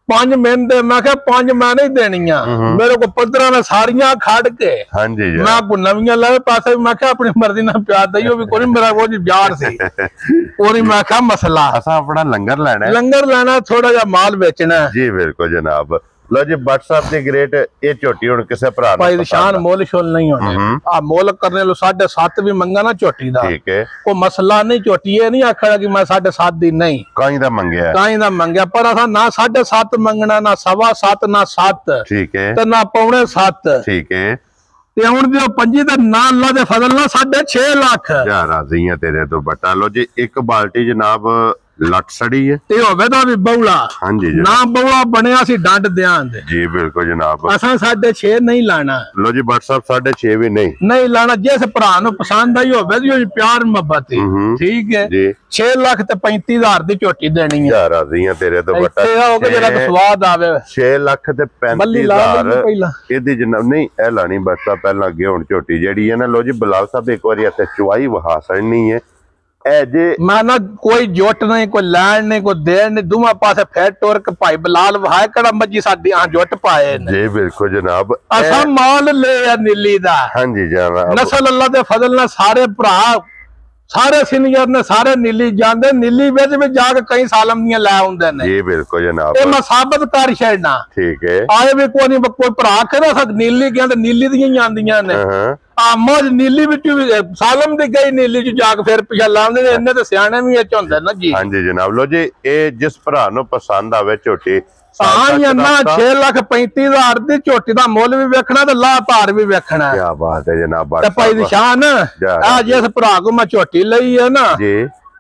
5 ਮਹੀਨੇ ਮੈਂ ਕਿਹਾ 5 ਮੈਂ ਨਹੀਂ ਦੇਣੀਆਂ। ਮੇਰੇ ਕੋਲ 15 ਨੇ ਸਾਰੀਆਂ ਖੜ ਕੇ। ਹਾਂਜੀ ਜੀ। ਮੈਂ ਕੋ ਨਵੀਆਂ ਲੈ ਪਾਸੇ ਮੈਂ ਕਿਹਾ ਆਪਣੀ ਮਰਜ਼ੀ ਨਾਲ ਪਿਆ ਦਈਓ ਵੀ ਕੋਈ ਮੇਰਾ ਉਹ ਜੀ ਯਾਰ ਸੀ ਕੋਈ ਮੈਂ ਕਿਹਾ ਮਸਲਾ ਅਸਾਂ ਆਪਣਾ ਲੰਗਰ ਲੈਣਾ ਥੋੜਾ ਜਿਹਾ ਮਾਲ ਵੇਚਣਾ। ਜੀ ਬਿਲਕੁਲ ਜਨਾਬ। ਲੋ ਜੀ WhatsApp ਦੀ ਗ੍ਰੇਟ ਇਹ ਝੋਟੀ ਹੁਣ ਕਿਸੇ ਭਰਾ ਨੂੰ ਭਾਈ ਨਿਸ਼ਾਨ ਮੁੱਲ ਸ਼ੁੱਲ ਨਹੀਂ ਹੋਣੇ। ਆ ਮੁੱਲ ਕਰਨੇ ਲੋ 7.5 ਵੀ ਮੰਗਾ ਨਾ ਝੋਟੀ ਦਾ। ਠੀਕ ਹੈ। ਕੋਈ ਮਸਲਾ ਨਹੀਂ। ਝੋਟੀ ਇਹ ਨਹੀਂ ਆਖਣਾ ਕਿ ਮੈਂ 7.5 ਦੀ ਨਹੀਂ ਕਾਈ ਦਾ ਮੰਗਿਆ ਪਰ ਅਸਾਂ ਨਾ 7.5 ਮੰਗਣਾ, ਨਾ 7.25, ਨਾ 7। ਠੀਕ ਹੈ। ਤੇ ਨਾ 7.25। ਠੀਕ ਹੈ। ਤੇ ਹੁਣ ਜੋ 5 ਦਾ ਨਾਂ ਅੱਲਾ ਦੇ ਫਜ਼ਲ ਨਾਲ 6.5 ਲੱਖ। ਯਾ ਰਾਜ਼ੀ ਆ ਤੇਰੇ ਤੋਂ ਬਟਾ। ਲੋ ਜੀ ਇੱਕ ਬਾਲਟੀ ਜਨਾਬ ਲੱਟ ਸੜੀ ਹੈ ਤੇ ਹੋਵੇ ਤਾਂ ਵੀ ਬੌਲਾ। ਹਾਂਜੀ ਨਾ ਬੌਲਾ ਬਣਿਆ ਸੀ ਡੰਡ ਦਿਆਂ ਦੇ। ਜੀ ਬਿਲਕੁਲ ਜਨਾਬ। ਅਸਾਂ 6.5 ਨਹੀਂ ਲਾਣਾ। ਲੋ ਜੀ WhatsApp 6.5 ਵੀ ਨਹੀਂ ਲਾਣਾ। ਜਿਸ ਭਰਾ ਨੂੰ ਪਸੰਦ ਆਈ ਹੋਵੇ ਜੀ ਪਿਆਰ ਮੁਹੱਬਤ ਠੀਕ ਹੈ ਜੀ। 6 ਲੱਖ ਤੇ 35,000 ਦੀ ਝੋਟੀ ਦੇਣੀ ਹੈ। ਯਾ ਰਾਜ਼ੀ ਆ ਤੇਰੇ ਤੋਂ ਬਟਾ। ਇੱਥੇ ਆਓਗੇ ਜਰਾ ਸਵਾਦ ਆਵੇ। 6 ਲੱਖ ਤੇ 35,000 ਇਹਦੀ ਜਨਾਬ ਨਹੀਂ ਇਹ ਲਾਣੀ ਬਸਤਾ ਪਹਿਲਾਂ ਅੱਗੇ ਹੁਣ ਝੋਟੀ ਜਿਹੜੀ ਹੈ ਨਾ। ਲੋ ਜੀ ਬਲਾਲ ਸਾਹਿਬ ਇੱਕ ਵਾਰੀ ਇੱਥੇ ਚੁਆਈ ਵਹਾ ਸੜਨੀ ਹੈ। ਮੈਂ ਨਾ ਕੋਈ ਜੁੱਟ ਨਹੀਂ, ਕੋਈ ਲੈਣ ਨਹੀਂ, ਕੋਈ ਦੇਣ ਨਹੀਂ। ਦੋਵਾਂ ਪਾਸੇ ਫੇਰ ਟੁਰ ਕੇ ਭਾਈ ਬਲਾਲ ਵਹਾਏ ਕਿਹੜਾ ਮੱਜੀ ਸਾਡੀ ਆ ਜੁੱਟ ਪਾਏ ਨੇ। ਜੀ ਬਿਲਕੁਲ ਜਨਾਬ। ਅਸਾਂ ਮਾਲ ਲਿਆ ਨੀਲੀ ਦਾ। ਹਾਂਜੀ ਜਨਾਬ। ਨਸਲ ਅੱਲਾ ਦੇ ਫਜ਼ਲ ਨਾਲ ਸਾਰੇ ਭਰਾ ਸਾਰੇ ਸੀਨੀਅਰ ਨੇ ਸਾਰੇ ਨੀਲੀ ਜਾਂਦੇ। ਨੀਲੀ ਵਿੱਚ ਵੀ ਜਾ ਕੇ ਕਈ ਸਾਲਮ ਦੀਆਂ ਲੈ ਆਉਂਦੇ ਨੇ। ਜੀ ਬਿਲਕੁਲ ਜਨਾਬ। ਇਹ ਮੈਂ ਸਾਬਤ ਕਰ ਛੱਡਣਾ। ਠੀਕ ਹੈ। ਆਏ ਵੀ ਕੋਈ ਭਰਾ ਕਹਿੰਦਾ ਨੀਲੀ ਗਿਆ ਤੇ ਨੀਲੀ ਦੀਆਂ ਹੀ ਆਂਦੀਆਂ ਨੇ। ਆ ਮੋਜ ਨੀਲੀ ਵਿੱਚ ਵੀ ਸਾਲਮ ਦੀ ਗਈ ਨੀਲੀ ਚ ਜਾ ਕੇ ਫਿਰ ਪਿਛਾ ਲਾਉਂਦੇ ਨੇ। ਇੰਨੇ ਤੇ ਸਿਆਣੇ ਵੀ ਇੱਚ ਹੁੰਦੇ ਨਾ ਜੀ। ਹਾਂਜੀ ਜਨਾਬ। ਲੋ ਜੀ ਇਹ ਜਿਸ ਭਰਾ ਨੂੰ ਪਸੰਦ ਆਵੇ ਝੋਟੀ ਹਾਂ ਨਾ 6,35,000 ਦੀ ਝੋਟੀ ਦਾ ਮੁੱਲ ਵੀ ਵੇਖਣਾ ਤੇ ਲਾਹ ਧਾਰ ਵੀ ਵੇਖਣਾ। ਕੀ ਬਾਤ ਹੈ ਜਨਾਬ। ਤੇ ਭਾਈ ਨਿਸ਼ਾਨ ਆ ਜਿਸ ਭਰਾ ਕੋ ਮੈਂ ਝੋਟੀ ਲਈ ਹੈ ਨਾ ਜੀ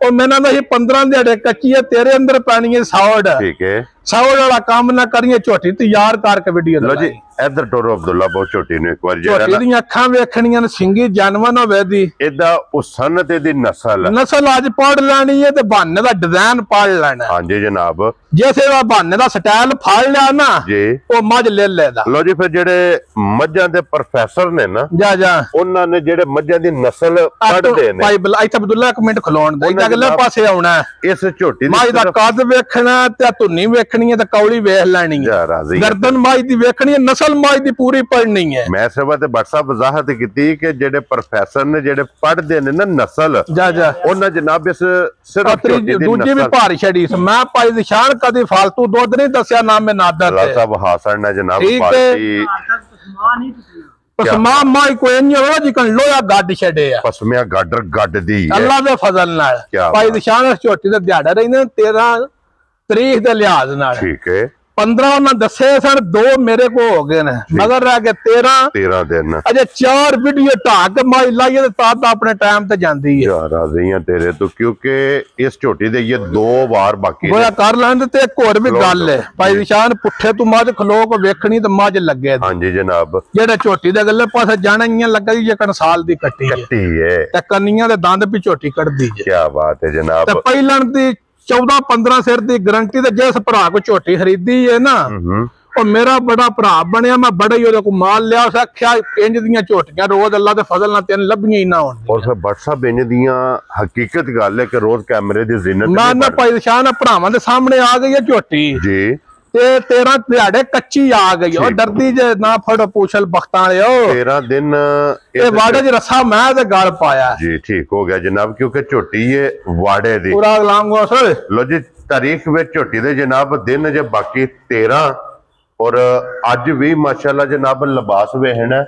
ਉਹ ਮੈਨਾਂ ਦਾ 15 ਦਿਹਾੜੇ ਕੱਚੀ ਹੈ ਤੇਰੇ ਅੰਦਰ ਪੈਣੀ ਹੈ ਸੌੜ। ਠੀਕ ਹੈ। ਸੌੜ ਵਾਲਾ ਕੰਮ ਨਾ ਕਰੀਏ ਝੋਟੀ ਤਿਆਰ ਕਰਕੇ ਵੀਡੀਓ ਲੋ ਜੀ ਇਧਰ ਟੋਰੋ ਅਬਦੁੱਲਾ ਬਹੁਤ ਝੋਟੀ ਨੂੰ ਇੱਕ ਵਾਰ ਝੋਟੀ ਦੀਆਂ ਅੱਖਾਂ ਵੇਖਣੀਆਂ ਨੇ। ਸਿੰਗੀ ਜਾਨਵਰ ਹੋਵੇ ਦੀ ਇਹਦਾ ਉਸਨ ਤੇ ਦੀ ਨਸਲ ਅੱਜ ਪੜ ਲੈਣੀ ਹੈ ਤੇ ਬਹਾਨੇ ਦਾ ਡਿਜ਼ਾਈਨ ਪੜ ਲੈਣਾ। ਹਾਂਜੀ ਜਨਾਬ। ਜਿਸੇ ਦਾ ਬਹਾਨੇ ਦਾ ਸਟਾਈਲ ਫੜ ਲਿਆ ਨਾ ਜੀ ਉਹ ਮੱਝ ਲੈ ਲੈਦਾ। ਲੋ ਜੀ ਫਿਰ ਜਿਹੜੇ ਮੱਝਾਂ ਦੇ ਪ੍ਰੋਫੈਸਰ ਨੇ ਨਾ ਉਹਨਾਂ ਨੇ ਜਿਹੜੇ ਮੱਝਾਂ ਦੀ ਨਸਲ ਪੜਦੇ ਨੇ। ਭਾਈ ਇੱਥੇ ਅਬਦੁੱਲਾ ਇੱਕ ਮਿੰਟ ਖਲੋਣ ਦੇ ਅਗਲੇ ਪਾਸੇ ਆਉਣਾ। ਇਸ ਝੋਟੀ ਮੱਝ ਦਾ ਕੱਦ ਵੇਖਣਾ ਤੇ ਧੁੰਨੀ ਵੇਖਣੀ ਹੈ ਤੇ ਕੌਲੀ ਵੇਖ ਲੈਣੀ ਹੈ। ਗਰਦਨ ਮੱਝ ਦੀ ਵੇਖਣੀ ਹੈ, ਨਸਲ ਮੱਝ ਦੀ ਪੂਰੀ ਪੜਨੀ ਹੈ। ਮੈਂ ਸਭਾ ਤੇ WhatsApp ਵਜ਼ਾਹਤ ਕੀਤੀ ਕਿ ਜਿਹੜੇ ਪ੍ਰੋਫੈਸਰ ਨੇ ਜਿਹੜੇ ਪੜਦੇ ਨੇ ਨਾ ਨਸਲ ਉਹਨਾਂ ਜਨਾਬ ਇਸ ਸਿਰਫ ਦੂਜੀ ਵੀ ਭਾਰੀ ਛੜੀ। ਮੈਂ ਭਾਈ ਨਿਸ਼ਾਨ ਕਦੀ ਫालतू ਦੁੱਧ ਨਹੀਂ ਦੱਸਿਆ ਨਾ ਮੈਂ ਨਾਦਰ ਅੱਲਾਹ ਸਾਹਿਬ ਹਾਸਨ ਨੇ ਜਨਾਬ ਪਸਮਾ ਮਾਈ ਕੋਈ ਨਹੀਂ ਹੋ ਜੀ ਕਨ ਲੋਇਆ ਗੱਡ ਛੜੇ ਆ। ਪਸਮਿਆ ਗਾਡਰ ਗੱਡ ਦੀ ਅੱਲਾਹ ਦੇ ਫਜ਼ਲ ਨਾਲ ਭਾਈ ਨਿਸ਼ਾਨ ਝੋਟੀ ਦੇ ਦਿਹਾੜਾ ਰਹਿੰਦੇ 13 ਤਰੀਕ ਦੇ ਲਿਹਾਜ਼ ਨਾਲ। ਠੀਕ ਹੈ। 15 ਉਹਨਾਂ ਦੱਸੇ ਸਨ, 2 ਮੇਰੇ ਕੋ ਹੋ ਗਏ ਨੇ, ਮਗਰ ਰਹਿ ਗਏ 13 ਦਿਨ। ਅਜੇ 4 ਵੀਡੀਓ ਢਾਕ ਮਾਈ ਲਾਈਏ ਤੇ ਤਾਂ ਆਪਣੇ ਟਾਈਮ ਤੇ ਜਾਂਦੀ ਹੈ। ਯਾਰ ਰਾਜ਼ੀਆਂ ਤੇਰੇ ਤੋਂ, ਕਿਉਂਕਿ ਇਸ ਝੋਟੀ ਦੇ ਇਹ 2 ਵਾਰ ਬਾਕੀ ਹੋਇਆ ਕਰ ਲੈਣ ਤੇ ਇੱਕ ਹੋਰ ਵੀ ਗੱਲ ਹੈ ਭਾਈ ਨਿਸ਼ਾਨ, ਪੁੱਠੇ ਤੂੰ ਮੱਝ ਖਲੋ ਕੇ ਵੇਖਣੀ ਤੇ ਮੱਝ ਲੱਗੇ। ਹਾਂਜੀ ਜਨਾਬ। ਜਿਹੜੇ ਝੋਟੀ ਦੇ ਗੱਲੇ ਪਾਸੇ ਜਾਣਾ ਹੀ ਲੱਗਾ ਜੀ, ਜੇ ਸਾਲ ਦੀ ਕੱਟੀ ਹੈ ਤੇ ਕੰਨੀਆਂ ਦੇ ਦੰਦ ਵੀ ਝੋਟੀ ਕੱਢਦੀ ਜੇ। ਕੀ ਬਾਤ ਹੈ ਜਨਾਬ। ਤੇ ਪਹਿਲਾਂ ਦੀ 14-15 ਸਿਰ ਦੀ ਗਰੰਟੀ ਤੇ ਜਿਸ ਭਰਾ ਕੋ ਝੋਟੀ ਖਰੀਦੀ ਹੈ ਨਾ, ਉਹ ਮੇਰਾ ਬੜਾ ਭਰਾ ਬਣਿਆ, ਮੈਂ ਬੜਾ ਹੀ ਉਹਦੇ ਕੋ ਮਾਲ ਲਿਆ। ਉਸ ਆਖਿਆ ਇੰਜ ਦੀਆਂ ਝੋਟੀਆਂ ਰੋਜ਼ ਅੱਲਾ ਦੇ ਫਜ਼ਲ ਨਾਲ ਤੈਨੂੰ ਲੱਭੀਆਂ ਹੀ ਨਾ ਹੋਣ। ਔਰ ਫਿਰ WhatsApp ਇੰਜ ਦੀਆਂ ਹਕੀਕਤ ਗੱਲ ਹੈ ਕਿ ਰੋਜ਼ ਕੈਮਰੇ ਦੀ ਜ਼ਿੰਨਤ ਮੈਂ ਨਾ ਭਾਈ ਨਿਸ਼ਾਨ ਭਰਾਵਾਂ ਦੇ ਸਾਹਮਣੇ ਆ ਗਈ ਹੈ ਝੋਟੀ ਜੀ, ਤੇ 13 ਦਿਹਾੜੇ ਕੱਚੀ ਆ ਗਈ। ਉਹ ਡਰਦੀ ਜੇ ਨਾ ਫੜੋ ਪੁੱਛਲ ਬਖਤਾਂ ਵਾਲਿਓ। 13 ਦਿਨ ਇਹ ਵਾੜੇ ਚ ਰੱਸਾ ਮੈਂ ਤੇ ਗਲ ਪਾਇਆ ਜੀ। ਠੀਕ ਹੋ ਗਿਆ ਜਨਾਬ, ਕਿਉਂਕਿ ਝੋਟੀ ਹੈ ਵਾੜੇ ਦੀ। ਪੂਰਾ ਲਾਂਗੋ ਸਰ ਲੋ ਜੀ, ਤਾਰੀਖ ਵਿੱਚ ਝੋਟੀ ਦੇ ਜਨਾਬ ਦਿਨ ਜੇ ਬਾਕੀ 13, ਔਰ ਅੱਜ ਵੀ ਮਾਸ਼ਾਅੱਲਾ ਜਨਾਬ ਲਿਬਾਸ ਵੇਖਣਾ।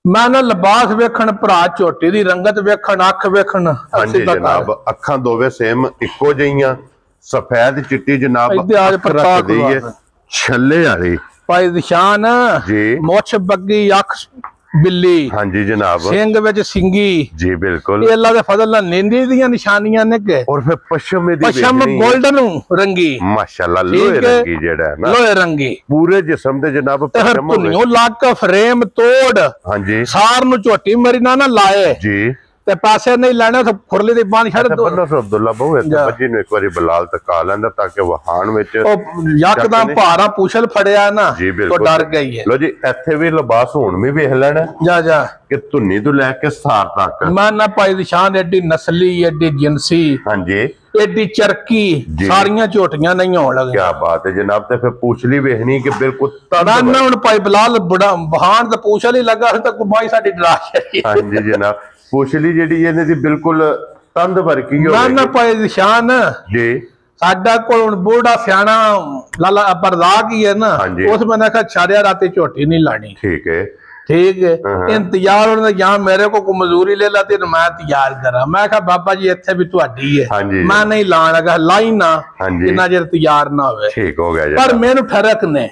ਮੈਂ ਨਾ ਲਿਬਾਸ ਵੇਖਣ, ਭਰਾ ਝੋਟੀ ਦੀ ਰੰਗਤ ਵੇਖਣ, ਅੱਖ ਵੇਖਣ। ਹਾਂਜੀ ਜਨਾਬ, ਅੱਖਾਂ ਦੋਵੇਂ ਸੇਮ ਇੱਕੋ ਜਿਹੀਆਂ, ਸਫੈਦ ਚਿੱਟੀ ਜਨਾਬ ਅੱਖ ਰੱਖਦੀ ਹੈ, ਛੱਲੇ ਵਾਲੀ ਭਾਈ ਨਿਸ਼ਾਨ ਜੀ। ਮੁੱਛ ਬੱਗੀ, ਅੱਖ ਬਿੱਲੀ, ਹਾਂਜੀ ਜਨਾਬ, ਸਿੰਘ ਵਿੱਚ ਸਿੰਗੀ ਜੀ ਬਿਲਕੁਲ। ਇਹ ਅੱਲਾ ਦੇ ਫਜ਼ਲ ਨਾਲ ਨੀਂਦੀ ਦੀਆਂ ਨਿਸ਼ਾਨੀਆਂ ਨੇ ਕਿ। ਔਰ ਫਿਰ ਪਸ਼ਮ ਦੀ ਪਸ਼ਮ 골ਡਨ ਰੰਗੀ ਮਾਸ਼ਾਅੱਲਾ, ਲੋਹੇ ਰੰਗੀ ਜਿਹੜਾ ਹੈ ਨਾ, ਲੋਹੇ ਰੰਗੀ ਪੂਰੇ ਜਿਸਮ ਦੇ ਜਨਾਬ ਪਸ਼ਮ ਹੋਵੇ। ਲੱਕ ਫਰੇਮ ਤੋੜ, ਹਾਂਜੀ, ਸਾਰ ਨੂੰ ਝੋਟੀ ਮਰੀ ਨਾ ਲਾਏ ਜੀ। ਤੇ ਪੈਸੇ ਨਹੀਂ ਲੈਣੇ ਤੇ ਖੁਰਲੀ ਦੀ ਬਾਂਹ ਛੱਡ ਦੋ। ਬੰਦਾ ਸੋ ਅਬਦੁੱਲਾ ਬਹੁ ਇੱਥੇ ਬੱਜੀ ਨੂੰ ਇੱਕ ਵਾਰੀ ਬਲਾਲ ਤਕਾ ਲੈਂਦਾ ਤਾਂ ਕਿ ਵਹਾਨ ਵਿੱਚ ਉਹ ਯਕਦਮ ਭਾਰਾ ਪੁਛਲ ਫੜਿਆ ਨਾ ਤਾਂ ਡਰ ਗਈ ਹੈ। ਲੋ ਜੀ, ਇੱਥੇ ਵੀ ਲਿਬਾਸ ਹੁਣ ਵੀ ਵੇਖ ਲੈਣਾ ਜਾ ਕਿ ਧੁੰਨੀ ਤੋਂ ਲੈ ਕੇ ਸਾਰ ਤੱਕ। ਮੈਂ ਨਾ ਭਾਈ ਨਿਸ਼ਾਨ ਐਡੀ ਨਸਲੀ, ਐਡੀ ਜਿੰਸੀ, ਹਾਂਜੀ, ਐਡੀ ਚਰਕੀ, ਸਾਰੀਆਂ ਝੋਟੀਆਂ ਨਹੀਂ ਹੋਣ ਲੱਗ। ਕੀ ਬਾਤ ਹੈ ਜਨਾਬ। ਤੇ ਫਿਰ ਪੁੱਛਲੀ ਵੇਖਣੀ ਕਿ ਬਿਲਕੁਲ ਨਾ ਹੁਣ ਭਾਈ ਬਲਾਲ ਬੜਾ ਵਹਾਨ ਤੇ ਪੁਛਲ ਹੀ ਲੱਗਾ ਤਾਂ ਗੁਮਾਈ ਸਾਡੀ ਡਰਾ ਛੱਡੀ। ਹਾਂਜੀ ਜਨਾਬ, ਪੁੱਛਲੀ ਜਿਹੜੀ ਇਹਨੇ ਦੀ ਬਿਲਕੁਲ ਤੰਦ ਵਰਗੀ ਹੋ ਨਾ ਭਾਈ ਨਿਸ਼ਾਨ ਜੀ। ਸਾਡਾ ਕੋਲ ਹੁਣ ਬੂੜਾ ਸਿਆਣਾ ਲਾਲਾ ਬਰਦਾਗ ਹੀ ਹੈ ਨਾ, ਉਸ ਮੈਨੇ ਕਿਹਾ ਛਾੜਿਆ ਰਾਤੀ ਝੋਟੀ ਨਹੀਂ ਲਾਣੀ। ਠੀਕ ਹੈ, ठीक है। इंतजार होने या मेरे को मजदूरी ले लाती तो मैं तैयार करा। मैं कहा बाबा जी इत्थे भी तुहाडी है, मैं नहीं लाण लगा, लाई ना जिन्ना चिर तैयार ना होवे। ठीक हो गया। पर मैनू ठरक ने